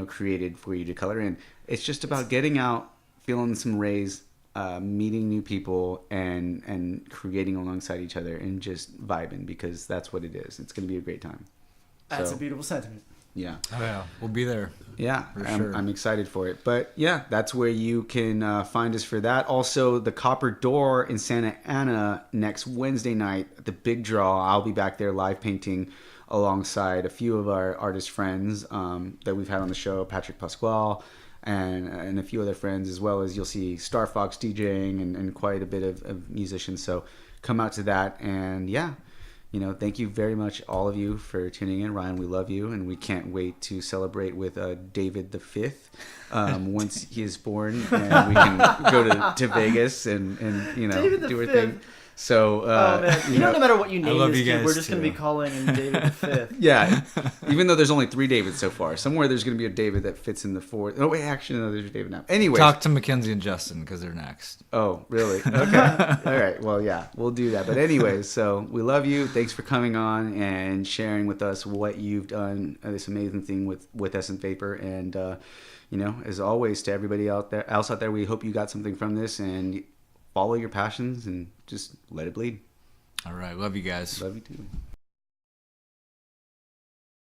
created for you to color in. It's just about getting out, feeling some rays, meeting new people, and creating alongside each other and just vibing, because that's what it is. It's going to be a great time. That's So, a beautiful sentiment. yeah. Oh yeah, we'll be there. Yeah, For I'm, sure. I'm excited for it. But yeah, that's where you can find us for that. Also, the Copper Door in Santa Ana next Wednesday night, the big draw. I'll be back there live painting alongside a few of our artist friends that we've had on the show, Patrick Pasquale and a few other friends, as well as you'll see Star Fox DJing and quite a bit of musicians. So come out to that. And yeah, thank you very much, all of you, for tuning in. Ryan, we love you, and we can't wait to celebrate with David the Fifth once he is born, and we can go to Vegas and David the do our Fifth. thing. So, Oh man, you know, no matter what you name love this you kid, guys we're just gonna be too. calling him David the Fifth. yeah, even though there's only 3 Davids so far, somewhere there's going to be a David that fits in the 4th. Oh, wait, actually, no, there's a David now. Anyways. Talk to Mackenzie and Justin because they're next. Oh, really? Okay. All right. Well, yeah, we'll do that. But anyways, so we love you. Thanks for coming on and sharing with us what you've done, this amazing thing with Essence Vapor. And, you know, as always, to everybody else out there, we hope you got something from this and follow your passions and just let it bleed. All right. Love you guys. Love you too.